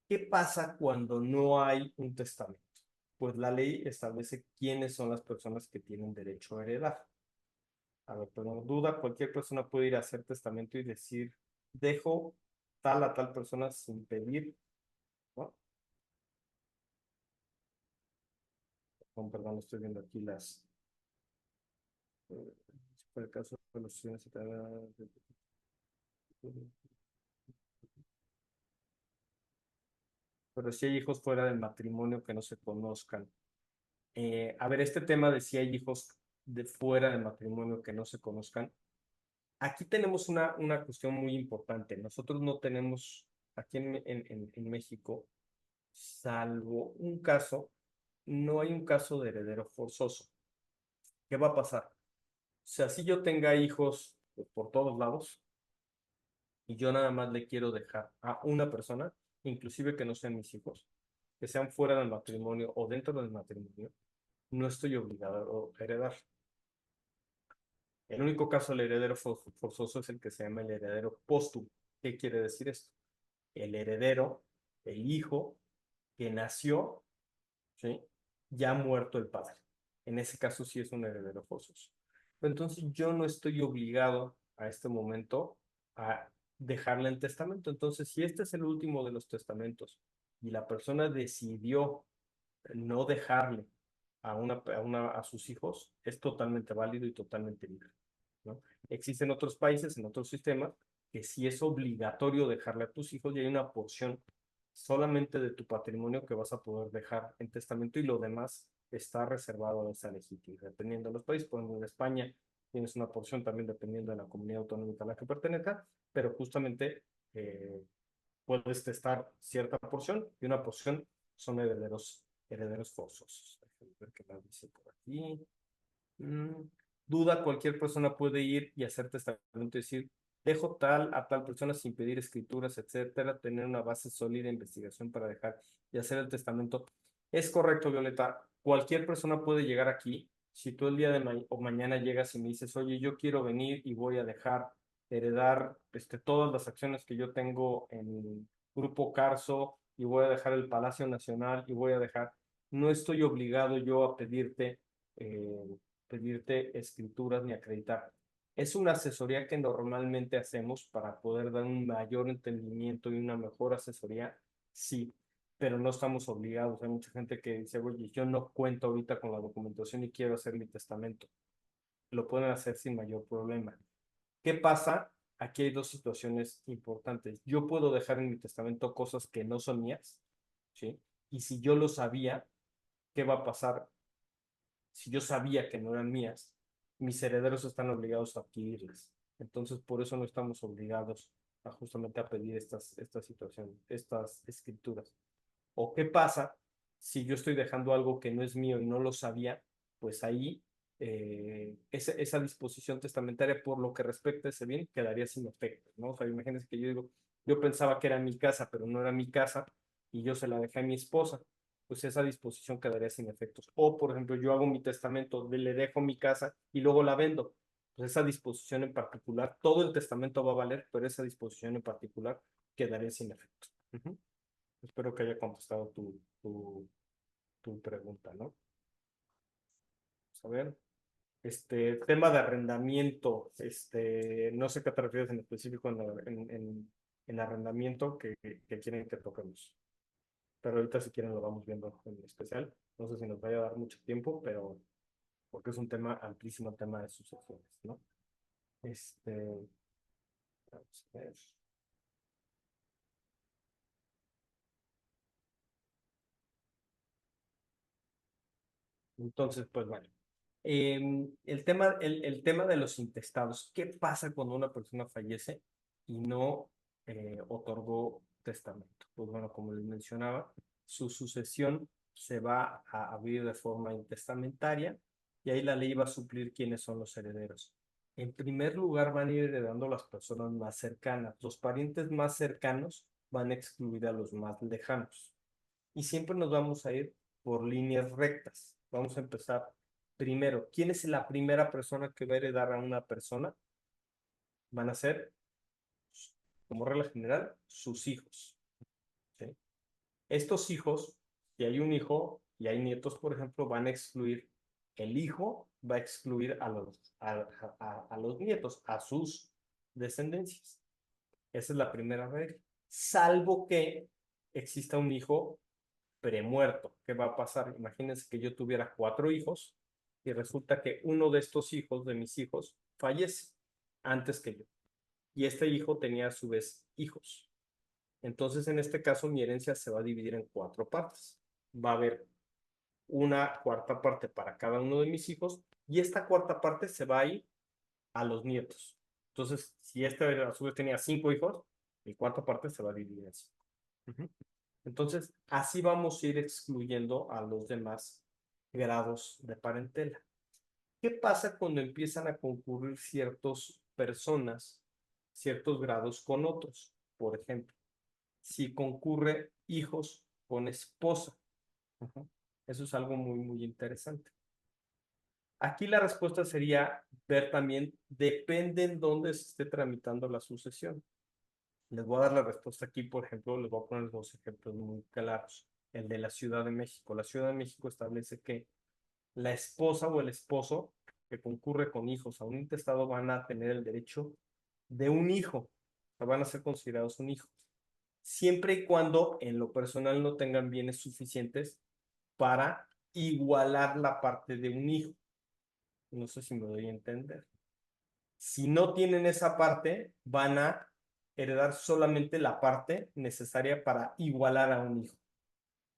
¿qué pasa cuando no hay un testamento? Pues la ley establece quiénes son las personas que tienen derecho a heredar. A ver, pero no duda, cualquier persona puede ir a hacer testamento y decir, dejo tal a tal persona sin pedir, ¿no? Perdón, estoy viendo aquí por el caso de los estudiantes. Pero si hay hijos fuera del matrimonio que no se conozcan. A ver, este tema de si hay hijos de fuera del matrimonio que no se conozcan. Aquí tenemos una cuestión muy importante. Nosotros no tenemos aquí en México, salvo un caso no hay un caso de heredero forzoso. ¿Qué va a pasar? O sea, si yo tenga hijos pues, por todos lados y yo nada más le quiero dejar a una persona, inclusive que no sean mis hijos, que sean fuera del matrimonio o dentro del matrimonio, no estoy obligado a heredar. El único caso del heredero forzoso es el que se llama el heredero póstumo. ¿Qué quiere decir esto? El heredero, el hijo que nació, ¿sí? Ya muerto el padre. En ese caso sí es un heredero forzoso. Entonces yo no estoy obligado a este momento a dejarle en testamento. Entonces, si este es el último de los testamentos y la persona decidió no dejarle a sus hijos, es totalmente válido y totalmente libre, ¿no? Existen otros países, en otros sistemas, que sí es obligatorio dejarle a tus hijos y hay una porción solamente de tu patrimonio que vas a poder dejar en testamento y lo demás está reservado a esa legitimidad. Dependiendo de los países, por ejemplo, en España tienes una porción también dependiendo de la comunidad autónoma a la que pertenezca, pero justamente puedes testar cierta porción y una porción son herederos forzosos. Déjame ver qué más dice por aquí. Duda, cualquier persona puede ir y hacer testamento y decir, dejo tal a tal persona sin pedir escrituras, etcétera, tener una base sólida de investigación para dejar y hacer el testamento. Es correcto, Violeta. Cualquier persona puede llegar aquí. Si tú el día de o mañana llegas y me dices, oye, yo quiero venir y voy a dejar heredar todas las acciones que yo tengo en Grupo Carso y voy a dejar el Palacio Nacional y voy a dejar, no estoy obligado yo a pedirte escrituras ni acreditar. Es una asesoría que normalmente hacemos para poder dar un mayor entendimiento y una mejor asesoría, sí, pero no estamos obligados. Hay mucha gente que dice, oye, yo no cuento ahorita con la documentación y quiero hacer mi testamento. Lo pueden hacer sin mayor problema. ¿Qué pasa? Aquí hay dos situaciones importantes. Yo puedo dejar en mi testamento cosas que no son mías, ¿sí? Y si yo lo sabía, ¿qué va a pasar? Si yo sabía que no eran mías, mis herederos están obligados a adquirirlas. Entonces, por eso no estamos obligados justamente a pedir estas situaciones, estas escrituras. ¿O qué pasa si yo estoy dejando algo que no es mío y no lo sabía? Pues ahí esa disposición testamentaria por lo que respecta a ese bien quedaría sin efecto, ¿no? O sea, imagínense que yo digo, yo pensaba que era mi casa, pero no era mi casa y yo se la dejé a mi esposa, pues esa disposición quedaría sin efectos. O, por ejemplo, yo hago mi testamento, le dejo mi casa y luego la vendo. Pues esa disposición en particular, todo el testamento va a valer, pero esa disposición en particular quedaría sin efecto. Espero que haya contestado tu pregunta, ¿no? Vamos a ver. Tema de arrendamiento, no sé qué te refieres en específico en arrendamiento que quieren que toquemos. Pero ahorita si quieren lo vamos viendo en especial. No sé si nos vaya a dar mucho tiempo, pero porque es un tema amplísimo, el tema de sucesiones, ¿no? Vamos a ver. Entonces, pues bueno. El tema de los intestados. ¿Qué pasa cuando una persona fallece y no otorgó testamento? Pues bueno, como les mencionaba, su sucesión se va a abrir de forma intestamentaria y ahí la ley va a suplir quiénes son los herederos. En primer lugar, van a ir heredando las personas más cercanas. Los parientes más cercanos van a excluir a los más lejanos. Y siempre nos vamos a ir por líneas rectas. Vamos a empezar primero. ¿Quién es la primera persona que va a heredar a una persona? Van a ser, como regla general, sus hijos, ¿sí? Estos hijos, si hay un hijo y hay nietos, por ejemplo, van a excluir, el hijo va a excluir a los nietos, a sus descendencias. Esa es la primera regla. Salvo que exista un hijo premuerto. ¿Qué va a pasar? Imagínense que yo tuviera 4 hijos y resulta que uno de estos hijos, de mis hijos, fallece antes que yo. Y este hijo tenía a su vez hijos. Entonces, en este caso, mi herencia se va a dividir en 4 partes. Va a haber una cuarta parte para cada uno de mis hijos y esta cuarta parte se va a ir a los nietos. Entonces, si este a su vez tenía 5 hijos, mi cuarta parte se va a dividir en 5. Entonces, así vamos a ir excluyendo a los demás grados de parentela. ¿Qué pasa cuando empiezan a concurrir ciertas personas, ciertos grados con otros? Por ejemplo, si concurre hijos con esposa. Ujú. Eso es algo muy, muy interesante. Aquí la respuesta sería ver también, depende en dónde se esté tramitando la sucesión. Les voy a dar la respuesta aquí, por ejemplo, les voy a poner dos ejemplos muy claros. El de la Ciudad de México. La Ciudad de México establece que la esposa o el esposo que concurre con hijos a un intestado van a tener el derecho de un hijo, o sea, van a ser considerados un hijo, siempre y cuando en lo personal no tengan bienes suficientes para igualar la parte de un hijo. No sé si me doy a entender. Si no tienen esa parte, van a heredar solamente la parte necesaria para igualar a un hijo.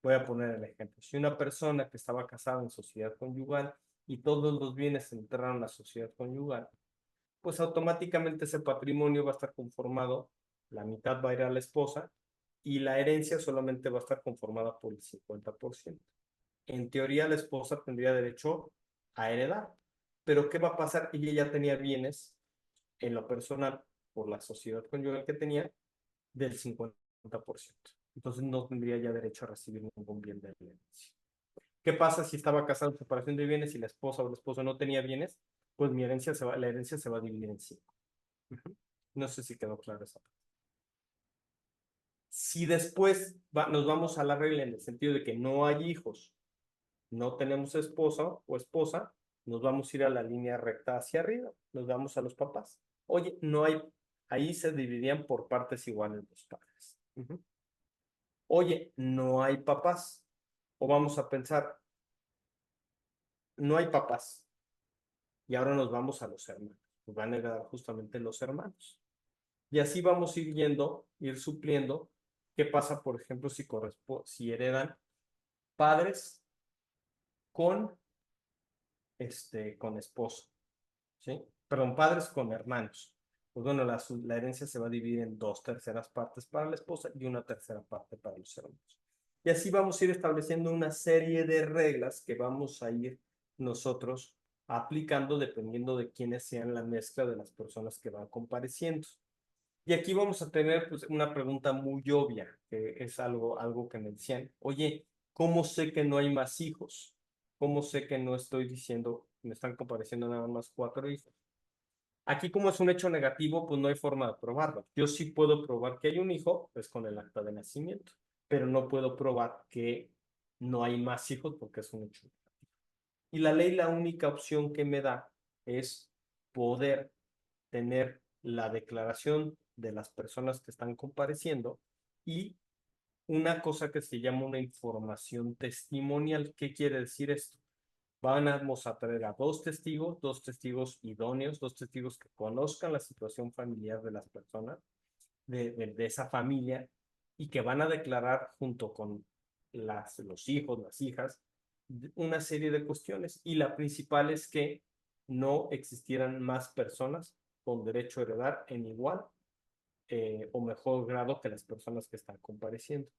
Voy a poner el ejemplo. Si una persona que estaba casada en sociedad conyugal y todos los bienes entraron a la sociedad conyugal, pues automáticamente ese patrimonio va a estar conformado, la mitad va a ir a la esposa y la herencia solamente va a estar conformada por el 50%. En teoría, la esposa tendría derecho a heredar, pero ¿qué va a pasar? Ella ya tenía bienes en lo personal por la sociedad conyugal que tenía del 50%. Entonces no tendría ya derecho a recibir ningún bien de herencia. ¿Qué pasa si estaba casado en separación de bienes y la esposa o el esposo no tenía bienes? Pues la herencia se va a dividir en 5. No sé si quedó claro esa parte. Si después nos vamos a la regla en el sentido de que no hay hijos, no tenemos esposa o esposa, nos vamos a ir a la línea recta hacia arriba, nos vamos a los papás. Oye, no hay, ahí se dividían por partes iguales los padres. Oye, no hay papás. O vamos a pensar, no hay papás. Y ahora nos vamos a los hermanos. Nos van a heredar justamente los hermanos. Y así vamos a ir yendo, ir supliendo. ¿Qué pasa, por ejemplo, si heredan padres con, con esposo? ¿Sí? Perdón, padres con hermanos. Pues bueno, la herencia se va a dividir en 2/3 partes para la esposa y 1/3 parte para los hermanos. Y así vamos a ir estableciendo una serie de reglas que vamos a ir nosotros aplicando dependiendo de quiénes sean la mezcla de las personas que van compareciendo. Y aquí vamos a tener pues, una pregunta muy obvia, que es algo que me decían. Oye, ¿cómo sé que no hay más hijos? ¿Cómo sé que no estoy diciendo, me están compareciendo nada más 4 hijos? Aquí como es un hecho negativo, pues no hay forma de probarlo. Yo sí puedo probar que hay un hijo, pues con el acta de nacimiento, pero no puedo probar que no hay más hijos porque es un hecho negativo. Y la ley, la única opción que me da es poder tener la declaración de las personas que están compareciendo y una cosa que se llama una información testimonial. ¿Qué quiere decir esto? Vamos a traer a dos testigos idóneos, dos testigos que conozcan la situación familiar de las personas, de esa familia, y que van a declarar junto con los hijos, las hijas, una serie de cuestiones. Y la principal es que no existieran más personas con derecho a heredar en igual o mejor grado que las personas que están compareciendo.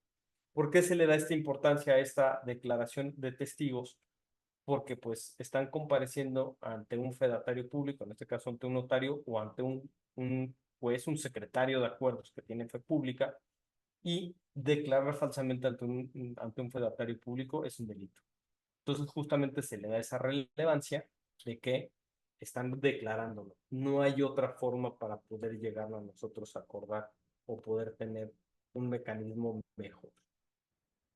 ¿Por qué se le da esta importancia a esta declaración de testigos? Porque pues están compareciendo ante un fedatario público, en este caso ante un notario o ante un juez, un secretario de acuerdos que tiene fe pública, y declarar falsamente ante un fedatario público es un delito. Entonces justamente se le da esa relevancia de que están declarándolo. No hay otra forma para poder llegar a nosotros a acordar o poder tener un mecanismo mejor.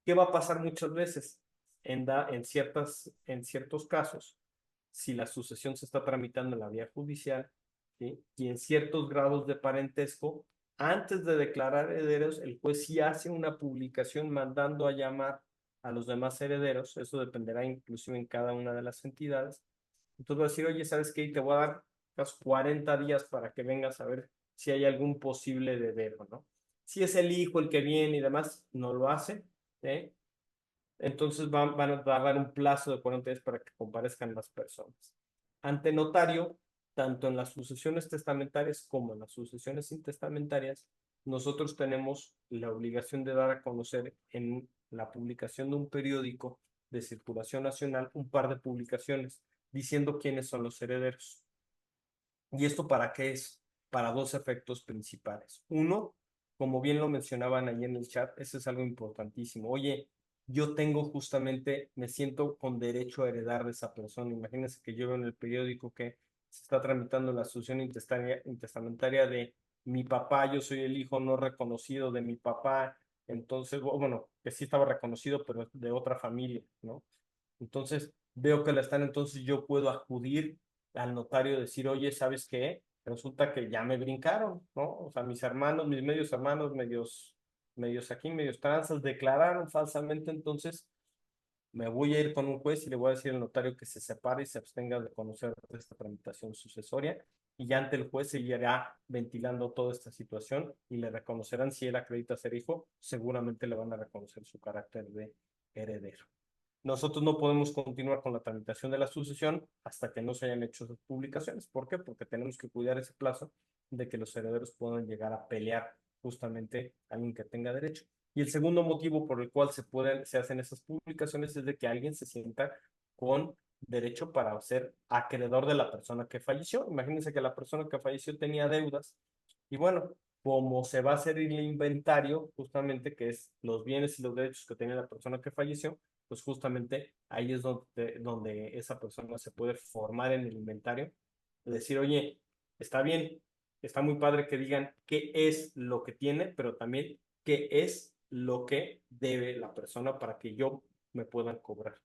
¿Qué va a pasar muchas veces? En ciertos casos, si la sucesión se está tramitando en la vía judicial, ¿sí? Y en ciertos grados de parentesco, antes de declarar herederos, el juez sí hace una publicación mandando a llamar a los demás herederos. Eso dependerá inclusive en cada una de las entidades. Entonces va a decir, oye, ¿sabes qué? Te voy a dar los 40 días para que vengas a ver si hay algún posible heredero, ¿no? Si es el hijo el que viene y demás, no lo hace, ¿eh? Entonces va a dar un plazo de 40 días para que comparezcan las personas. Ante notario, tanto en las sucesiones testamentarias como en las sucesiones intestamentarias, nosotros tenemos la obligación de dar a conocer en la publicación de un periódico de circulación nacional un par de publicaciones diciendo quiénes son los herederos. ¿Y esto para qué es? Para dos efectos principales. Uno, como bien lo mencionaban ahí en el chat, eso es algo importantísimo. Oye, yo tengo justamente, me siento con derecho a heredar de esa persona. Imagínense que yo veo en el periódico que se está tramitando la sucesión intestamentaria de mi papá, yo soy el hijo no reconocido de mi papá, entonces, bueno, que sí estaba reconocido, pero de otra familia, ¿no? Entonces, veo que la están, entonces yo puedo acudir al notario y decir, oye, ¿sabes qué? Resulta que ya me brincaron, ¿no? O sea, mis hermanos, mis medios hermanos, medios aquí, medios tranzas, declararon falsamente, entonces me voy a ir con un juez y le voy a decir al notario que se separe y se abstenga de conocer esta tramitación sucesoria y ya ante el juez se irá ventilando toda esta situación y le reconocerán si él acredita ser hijo, seguramente le van a reconocer su carácter de heredero. Nosotros no podemos continuar con la tramitación de la sucesión hasta que no se hayan hecho esas publicaciones. ¿Por qué? Porque tenemos que cuidar ese plazo de que los herederos puedan llegar a pelear justamente a alguien que tenga derecho. Y el segundo motivo por el cual se hacen esas publicaciones es de que alguien se sienta con derecho para ser acreedor de la persona que falleció. Imagínense que la persona que falleció tenía deudas y bueno, como se va a hacer el inventario, justamente que es los bienes y los derechos que tenía la persona que falleció, pues justamente ahí es donde esa persona se puede formar en el inventario, decir, oye, está bien, está muy padre que digan qué es lo que tiene, pero también qué es lo que debe la persona para que yo me puedan cobrar.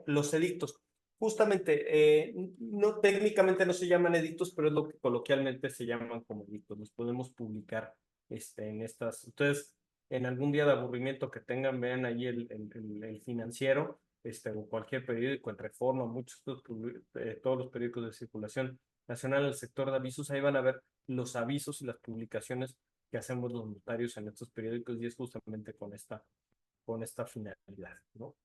Los edictos. Justamente, no, técnicamente no se llaman edictos, pero es lo que coloquialmente se llaman como edictos. Los podemos publicar en estas. Ustedes, en algún día de aburrimiento que tengan, vean ahí el financiero, o cualquier periódico, en Reforma, muchos, todos los periódicos de circulación nacional, el sector de avisos, ahí van a ver los avisos y las publicaciones que hacemos los notarios en estos periódicos y es justamente con esta finalidad, ¿no?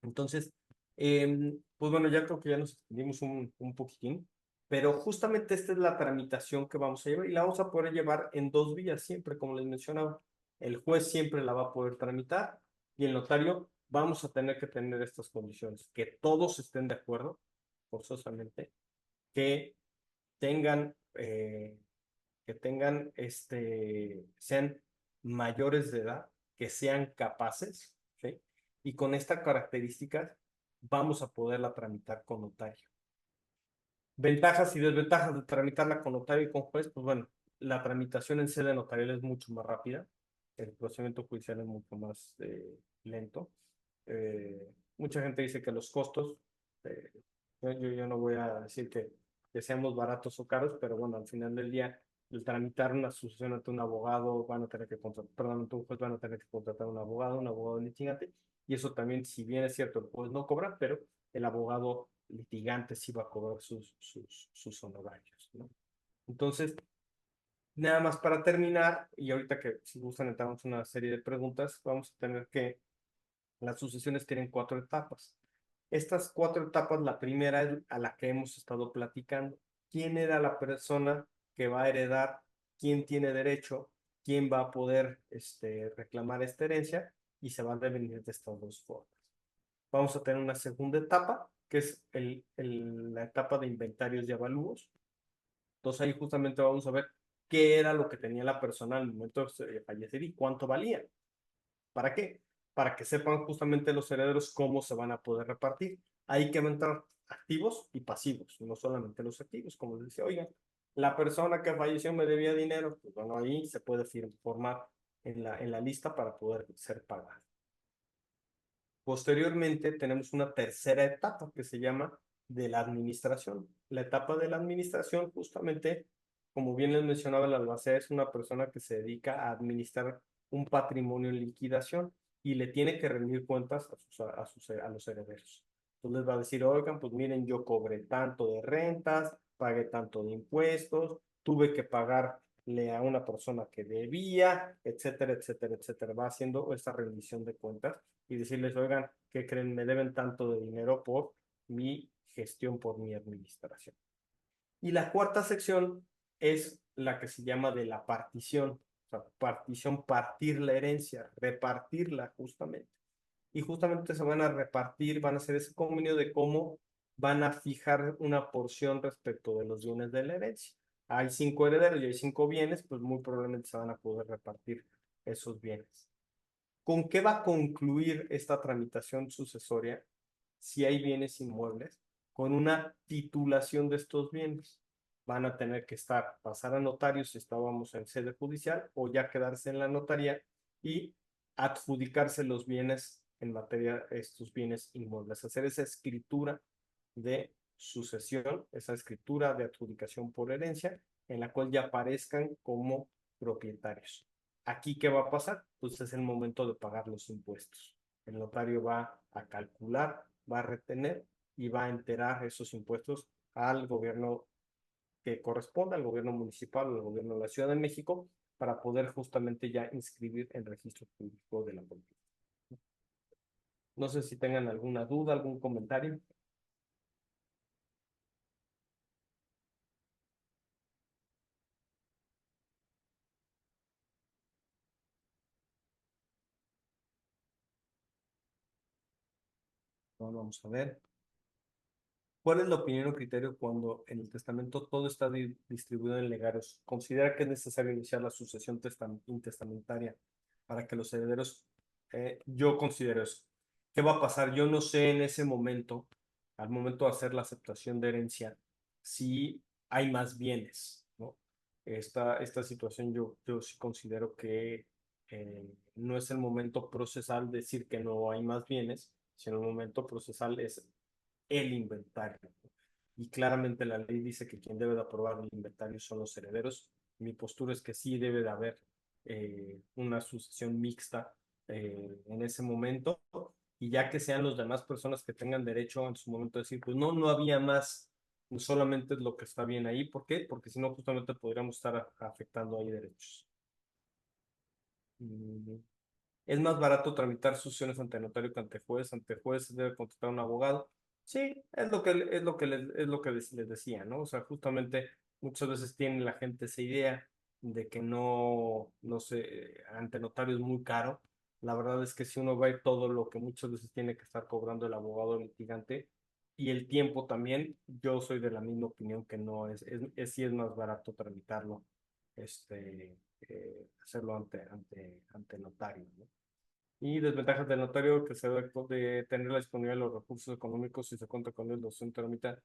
Entonces, pues bueno, ya creo que ya nos extendimos un poquitín, pero justamente esta es la tramitación que vamos a llevar y la vamos a poder llevar en dos vías siempre, como les mencionaba. El juez siempre la va a poder tramitar y el notario vamos a tener que tener estas condiciones, que todos estén de acuerdo, forzosamente, que tengan, sean mayores de edad, que sean capaces, ¿sí? Y con estas características vamos a poderla tramitar con notario. Ventajas y desventajas de tramitarla con notario y con juez, pues bueno, la tramitación en sede notarial es mucho más rápida, el procedimiento judicial es mucho más lento. Mucha gente dice que los costos, eh, yo no voy a decir que seamos baratos o caros, pero bueno, al final del día, el tramitar una sucesión ante un abogado, van a tener que contratar, perdón, ante un juez van a tener que contratar un abogado litigante, y eso también, si bien es cierto, el juez no cobra, pero el abogado litigante sí va a cobrar sus honorarios, ¿no? Entonces, nada más para terminar, y ahorita que si gustan entramos en una serie de preguntas, vamos a tener que las sucesiones tienen 4 etapas. Estas 4 etapas, la primera es a la que hemos estado platicando. ¿Quién era la persona que va a heredar? ¿Quién tiene derecho? ¿Quién va a poder reclamar esta herencia? Y se va a devenir de estas dos formas. Vamos a tener una segunda etapa, que es la etapa de inventarios y avalúos. Entonces ahí justamente vamos a ver qué era lo que tenía la persona al momento de fallecer y cuánto valía. ¿Para qué? Para que sepan justamente los herederos cómo se van a poder repartir. Hay que entrar activos y pasivos, no solamente los activos, como les decía, oigan, la persona que falleció me debía dinero, pues bueno, ahí se puede formar en la lista para poder ser pagado. Posteriormente tenemos una tercera etapa que se llama de la administración. La etapa de la administración, justamente, como bien les mencionaba, el albacea es una persona que se dedica a administrar un patrimonio en liquidación y le tiene que rendir cuentas a los herederos. Entonces les va a decir, oigan, pues miren, yo cobré tanto de rentas, pagué tanto de impuestos, tuve que pagarle a una persona que debía, etcétera, etcétera, etcétera. Va haciendo esta rendición de cuentas y decirles, oigan, ¿qué creen? Me deben tanto de dinero por mi gestión, por mi administración. Y la cuarta sección es la que se llama de la partición. O sea, partición, partir la herencia, repartirla justamente. Y justamente se van a repartir, van a hacer ese convenio de cómo van a fijar una porción respecto de los bienes de la herencia. Hay 5 herederos y hay 5 bienes, pues muy probablemente se van a poder repartir esos bienes. ¿Con qué va a concluir esta tramitación sucesoria si hay bienes inmuebles? Con una titulación de estos bienes. Van a tener que pasar a notario si estábamos en sede judicial o ya quedarse en la notaría y adjudicarse los bienes en materia de estos bienes inmuebles. Hacer esa escritura de sucesión, esa escritura de adjudicación por herencia, en la cual ya aparezcan como propietarios. Aquí, ¿qué va a pasar? Pues es el momento de pagar los impuestos. El notario va a calcular, va a retener y va a enterar esos impuestos al gobierno que corresponda, al gobierno municipal o al gobierno de la Ciudad de México, para poder justamente ya inscribir el registro público de la propiedad. No sé si tengan alguna duda, algún comentario. Vamos a ver. ¿Cuál es la opinión o criterio cuando en el testamento todo está distribuido en legarios? ¿Considera que es necesario iniciar la sucesión intestamentaria para que los herederos... yo considero eso. ¿Qué va a pasar? Yo no sé en ese momento, al momento de hacer la aceptación de herencia, si hay más bienes, ¿no? Esta situación yo sí considero que no es el momento procesal decir que no hay más bienes, sino el momento procesal es el inventario. Y claramente la ley dice que quien debe de aprobar el inventario son los herederos. Mi postura es que sí debe de haber una sucesión mixta en ese momento, y ya que sean las demás personas que tengan derecho en su momento de decir, pues no, no había más, solamente es lo que está bien ahí. ¿Por qué? Porque si no, justamente podríamos estar afectando ahí derechos. ¿Es más barato tramitar sucesiones ante notario que ante juez? Ante juez debe contratar a un abogado. Sí, es lo que les decía, ¿no? O sea, justamente muchas veces tiene la gente esa idea de que no sé, ante notario es muy caro. La verdad es que si uno ve todo lo que muchas veces tiene que estar cobrando el abogado litigante y el tiempo también, yo soy de la misma opinión que no sí es más barato tramitarlo, hacerlo ante notario, ¿no? Y desventajas del notario, que se debe de tener la disponibilidad de los recursos económicos si se cuenta con el docente tramita.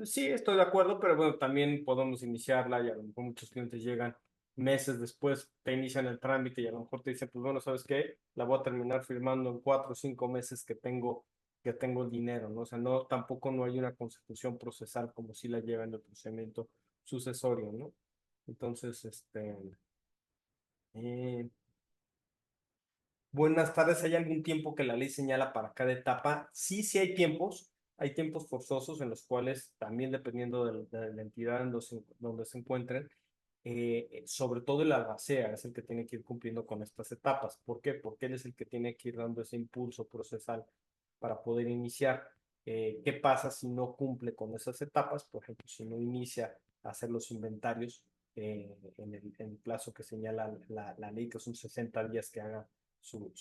Sí, estoy de acuerdo, pero bueno, también podemos iniciarla y a lo mejor muchos clientes llegan meses después, te inician el trámite y a lo mejor te dicen, pues bueno, ¿sabes qué? La voy a terminar firmando en 4 o 5 meses que tengo el dinero, ¿no? O sea, no, tampoco no hay una consecución procesal como si la lleva en el procedimiento sucesorio, ¿no? Entonces, eh, buenas tardes. ¿Hay algún tiempo que la ley señala para cada etapa? Sí, sí hay tiempos. Hay tiempos forzosos en los cuales, también dependiendo de la entidad en donde se encuentren, sobre todo el albacea es el que tiene que ir cumpliendo con estas etapas. ¿Por qué? Porque él es el que tiene que ir dando ese impulso procesal para poder iniciar. ¿Qué pasa si no cumple con esas etapas? Por ejemplo, si no inicia a hacer los inventarios en el plazo que señala la ley, que son 60 días que haga su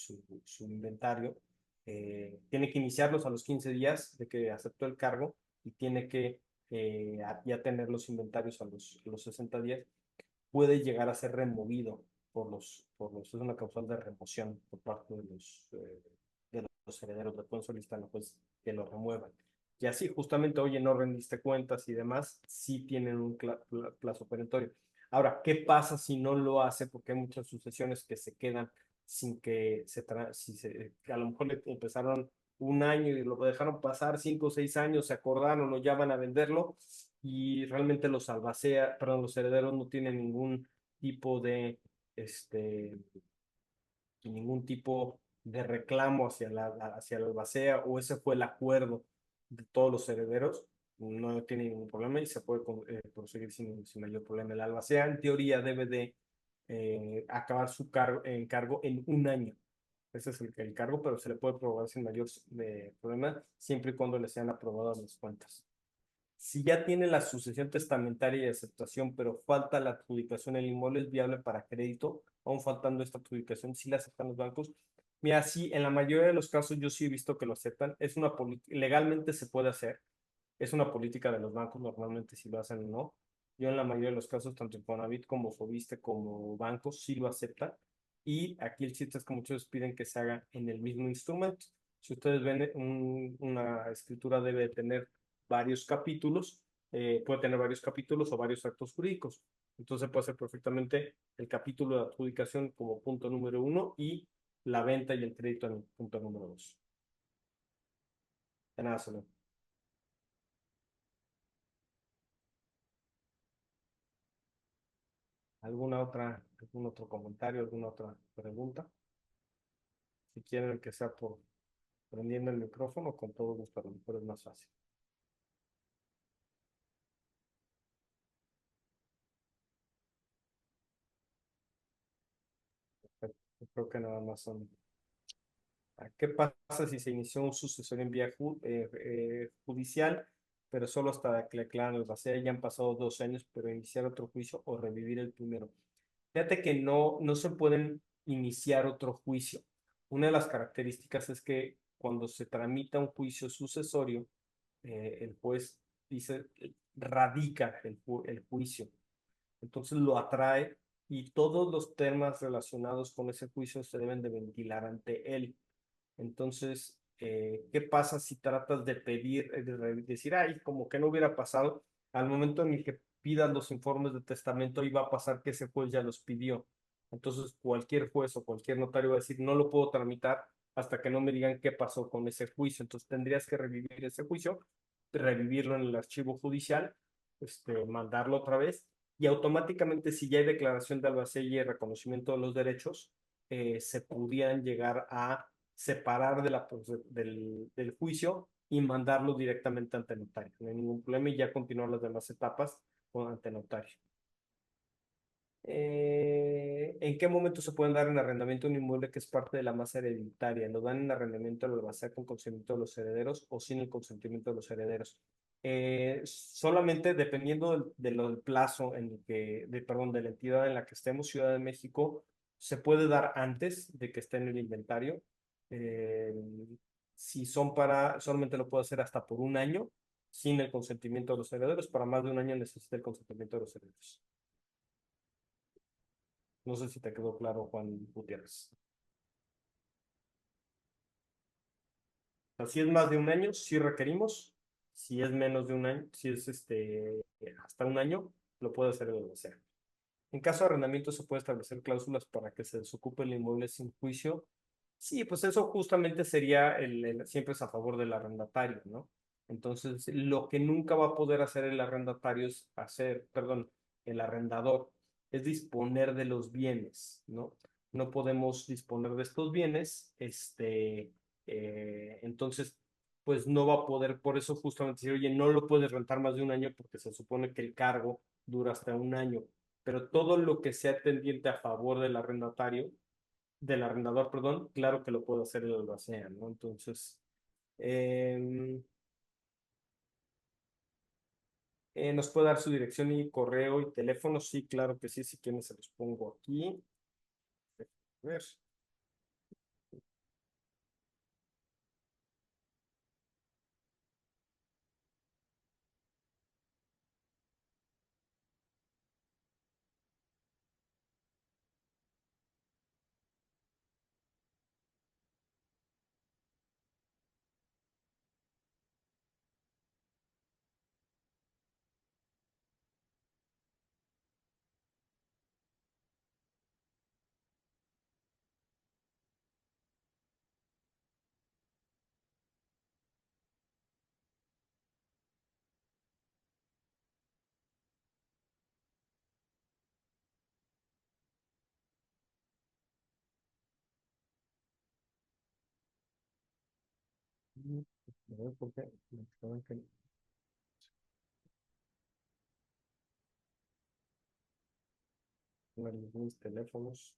inventario. Tiene que iniciarlos a los 15 días de que aceptó el cargo y tiene que ya tener los inventarios a los 60 días. Puede llegar a ser removido es una causal de remoción por parte de los herederos. Le pueden solicitar a la juez que lo remuevan. Y así, justamente, oye, no rendiste cuentas y demás, sí tienen un plazo perentorio. Ahora, ¿qué pasa si no lo hace? Porque hay muchas sucesiones que se quedan sin que que a lo mejor le empezaron un año y lo dejaron pasar 5 o 6 años, se acordaron o ya van a venderlo y realmente los herederos no tienen ningún tipo de reclamo hacia la albacea, o ese fue el acuerdo de todos los herederos. No tiene ningún problema y se puede proseguir sin mayor problema. El albacea, en teoría, debe de acabar su encargo en un año. Ese es el cargo, pero se le puede prorrogar sin mayor problema, siempre y cuando le sean aprobadas las cuentas. Si ya tiene la sucesión testamentaria y aceptación, pero falta la adjudicación, el inmueble es viable para crédito, aún faltando esta adjudicación, sí la aceptan los bancos. Mira, sí, en la mayoría de los casos yo sí he visto que lo aceptan. Es una legalmente se puede hacer. Es una política de los bancos normalmente si lo hacen o no. Yo en la mayoría de los casos, tanto Infonavit como Fobiste como bancos, sí lo aceptan. Y aquí el chiste es que muchos piden que se haga en el mismo instrumento. Si ustedes ven, una escritura debe tener varios capítulos, puede tener varios capítulos o varios actos jurídicos. Entonces puede ser perfectamente el capítulo de adjudicación como punto número 1 y la venta y el crédito en el punto número 2. De nada, solo. ¿Algún otro comentario, alguna otra pregunta? Si quieren que sea por prendiendo el micrófono, con todo gusto, a lo mejor es más fácil. Yo creo que nada más son. ¿Qué pasa si se inició un sucesor en vía judicial, pero solo hasta que le aclaran el vacío? Ya han pasado 2 años, pero iniciar otro juicio o revivir el primero. Fíjate que no se pueden iniciar otro juicio. Una de las características es que cuando se tramita un juicio sucesorio, el juez dice, radica el juicio. Entonces lo atrae y todos los temas relacionados con ese juicio se deben de ventilar ante él. Entonces, ¿qué pasa si tratas de pedir, decir, ay, como que no hubiera pasado? Al momento en el que pidas los informes de testamento, iba a pasar que ese juez ya los pidió. Entonces, cualquier juez o cualquier notario va a decir, no lo puedo tramitar hasta que no me digan qué pasó con ese juicio. Entonces, tendrías que revivir ese juicio, revivirlo en el archivo judicial, mandarlo otra vez, y automáticamente, si ya hay declaración de albacea y reconocimiento de los derechos, se pudieran llegar a separar del juicio y mandarlo directamente ante notario. No hay ningún problema y ya continuar las demás etapas ante notario. ¿En qué momento se pueden dar en arrendamiento un inmueble que es parte de la masa hereditaria? ¿Lo dan en arrendamiento al albacea con consentimiento de los herederos o sin el consentimiento de los herederos? Solamente dependiendo del plazo en el que, perdón, de la entidad en la que estemos, Ciudad de México, se puede dar antes de que esté en el inventario. Eh, si son solamente lo puedo hacer hasta por un año, sin el consentimiento de los herederos. Para más de un año necesita el consentimiento de los herederos. No sé si te quedó claro, Juan Gutiérrez. O sea, si es más de un año, sí requerimos. Si es menos de un año, si es hasta un año, lo puede hacer el albacea. En caso de arrendamiento, se puede establecer cláusulas para que se desocupe el inmueble sin juicio. Sí, pues eso justamente sería siempre es a favor del arrendatario, ¿no? Entonces, lo que nunca va a poder hacer el arrendatario es perdón, el arrendador, es disponer de los bienes, ¿no? No podemos disponer de estos bienes, entonces, pues no va a poder, por eso justamente decir, oye, no lo puedes rentar más de un año porque se supone que el cargo dura hasta un año, pero todo lo que sea tendiente a favor del arrendador, perdón, claro que lo puede hacer el albacea, ¿no? Entonces, eh, ¿nos puede dar su dirección y correo y teléfono? Sí, claro que sí, si quieren se los pongo aquí. A ver. A ver, ¿por qué? Mis teléfonos.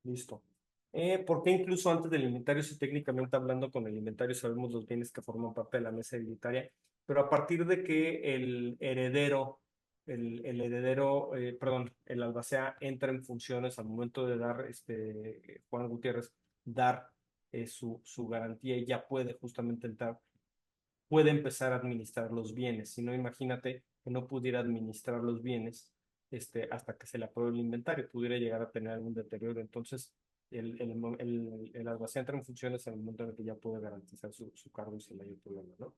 Listo. Porque incluso antes del inventario, si técnicamente hablando con el inventario sabemos los bienes que forman parte de la mesa hereditaria, pero a partir de que perdón, el albacea entra en funciones al momento de dar, Juan Gutiérrez, dar su garantía y ya puede justamente entrar, puede empezar a administrar los bienes. Si no, imagínate que no pudiera administrar los bienes hasta que se le apruebe el inventario, pudiera llegar a tener algún deterioro. Entonces, el alguacil entra en funciones en el momento en el que ya puede garantizar su cargo y sin mayor problema, ¿no?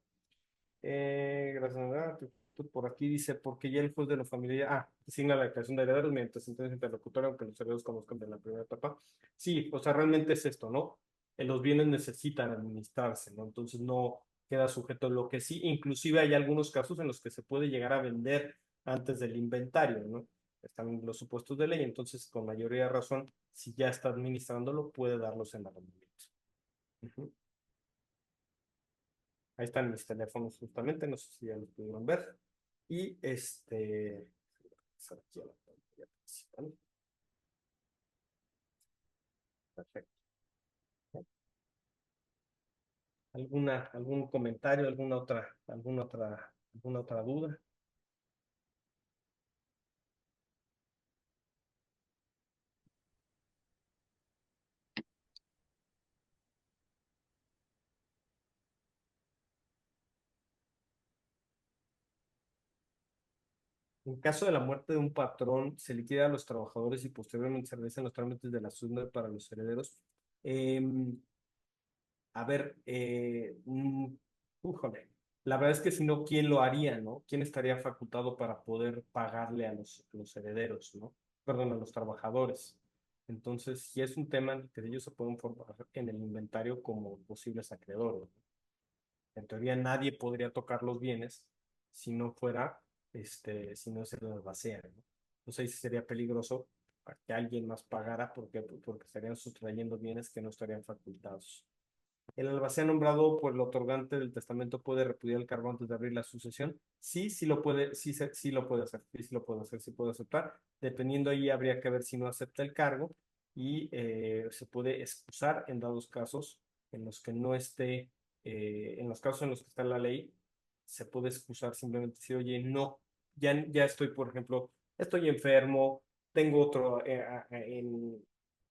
Gracias. Por aquí dice, porque ya el juez de la familia, designa la declaración de herederos mediante sentencia interlocutoria, aunque los herederos conozcan de la primera etapa. Sí, o sea, realmente es esto, ¿no? Los bienes necesitan administrarse, ¿no? Entonces no queda sujeto. Lo que sí, inclusive hay algunos casos en los que se puede llegar a vender antes del inventario, ¿no? Están los supuestos de ley, entonces con mayoría de razón, si ya está administrándolo, puede darlos en arrendamiento. Ahí están mis teléfonos justamente, no sé si ya los pudieron ver. Y aquí a la pantalla principal. Perfecto. ¿Algún comentario, alguna otra duda? En caso de la muerte de un patrón, se liquida a los trabajadores y posteriormente se realizan los trámites de la suma para los herederos. A ver, híjole, la verdad es que si no, ¿quién lo haría, no? ¿Quién estaría facultado para poder pagarle a los herederos, no? Perdón, a los trabajadores. Entonces, si es un tema en el que ellos se pueden formar en el inventario como posibles acreedores, ¿no? En teoría, nadie podría tocar los bienes si no fuera, si no se los vacía, ¿no? Entonces, ahí sí sería peligroso para que alguien más pagara porque estarían sustrayendo bienes que no estarían facultados. El albacea nombrado por el otorgante del testamento puede repudiar el cargo antes de abrir la sucesión. Sí, sí lo puede, sí lo puede hacer, sí lo puede hacer, sí puede aceptar. Dependiendo ahí habría que ver si no acepta el cargo y se puede excusar en dados casos en los que no esté, en los casos en los que está la ley, se puede excusar simplemente decir, oye, no, ya estoy, por ejemplo, estoy enfermo, tengo otro en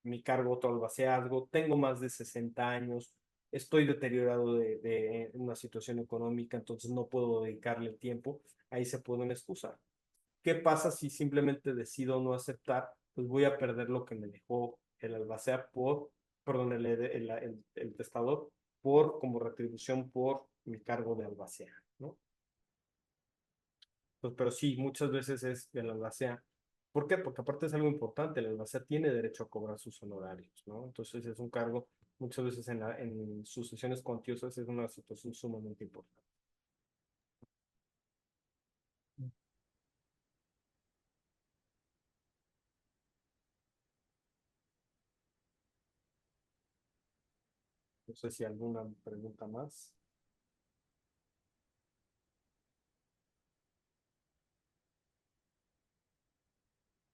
mi cargo, otro albaceazgo, tengo más de 60 años, estoy deteriorado de una situación económica, entonces no puedo dedicarle el tiempo, ahí se pueden excusar. ¿Qué pasa si simplemente decido no aceptar? Pues voy a perder lo que me dejó el albacea perdón, el testador, como retribución por mi cargo de albacea, ¿no? Pues, pero sí, muchas veces es el albacea. ¿Por qué? Porque aparte es algo importante, el albacea tiene derecho a cobrar sus honorarios, ¿no? Entonces es un cargo, muchas veces en sucesiones cuantiosas es una situación sumamente importante. No sé si alguna pregunta más.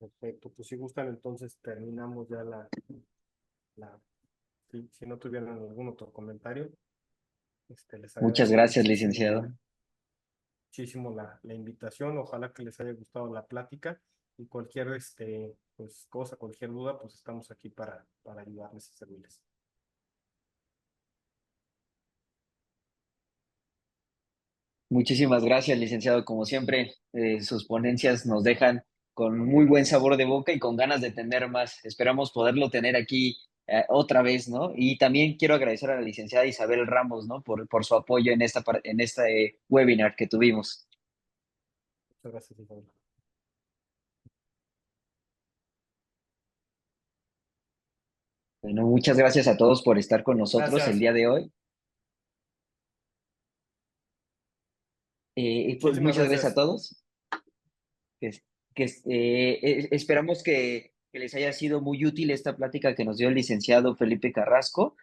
Perfecto, pues si gustan, entonces terminamos ya si no tuvieran algún otro comentario, les Muchas agradezco gracias, licenciado. muchísimo la invitación. Ojalá que les haya gustado la plática y cualquier pues, cosa, cualquier duda, pues estamos aquí para ayudarles y servirles. Muchísimas gracias, licenciado. Como siempre, sus ponencias nos dejan con muy buen sabor de boca y con ganas de tener más. Esperamos poderlo tener aquí otra vez, ¿no? Y también quiero agradecer a la licenciada Isabel Ramos, ¿no? Por su apoyo en este webinar que tuvimos. Muchas gracias, Isabel. Bueno, muchas gracias a todos por estar con nosotros el Gracias. día de hoy. Pues Muchísimas muchas gracias a gracias. todos. que, Esperamos que les haya sido muy útil esta plática que nos dio el licenciado Felipe Carrasco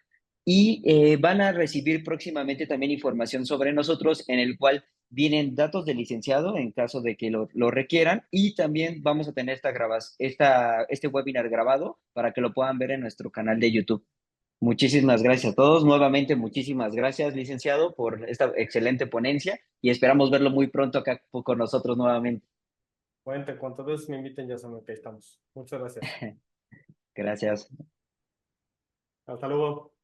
y van a recibir próximamente también información sobre nosotros en el cual vienen datos del licenciado en caso de que lo requieran y también vamos a tener este webinar grabado para que lo puedan ver en nuestro canal de YouTube. Muchísimas gracias a todos. Nuevamente, muchísimas gracias, licenciado, por esta excelente ponencia y esperamos verlo muy pronto acá con nosotros nuevamente. Bueno, cuantas veces me inviten ya saben que ahí estamos. Muchas gracias. Gracias. Hasta luego.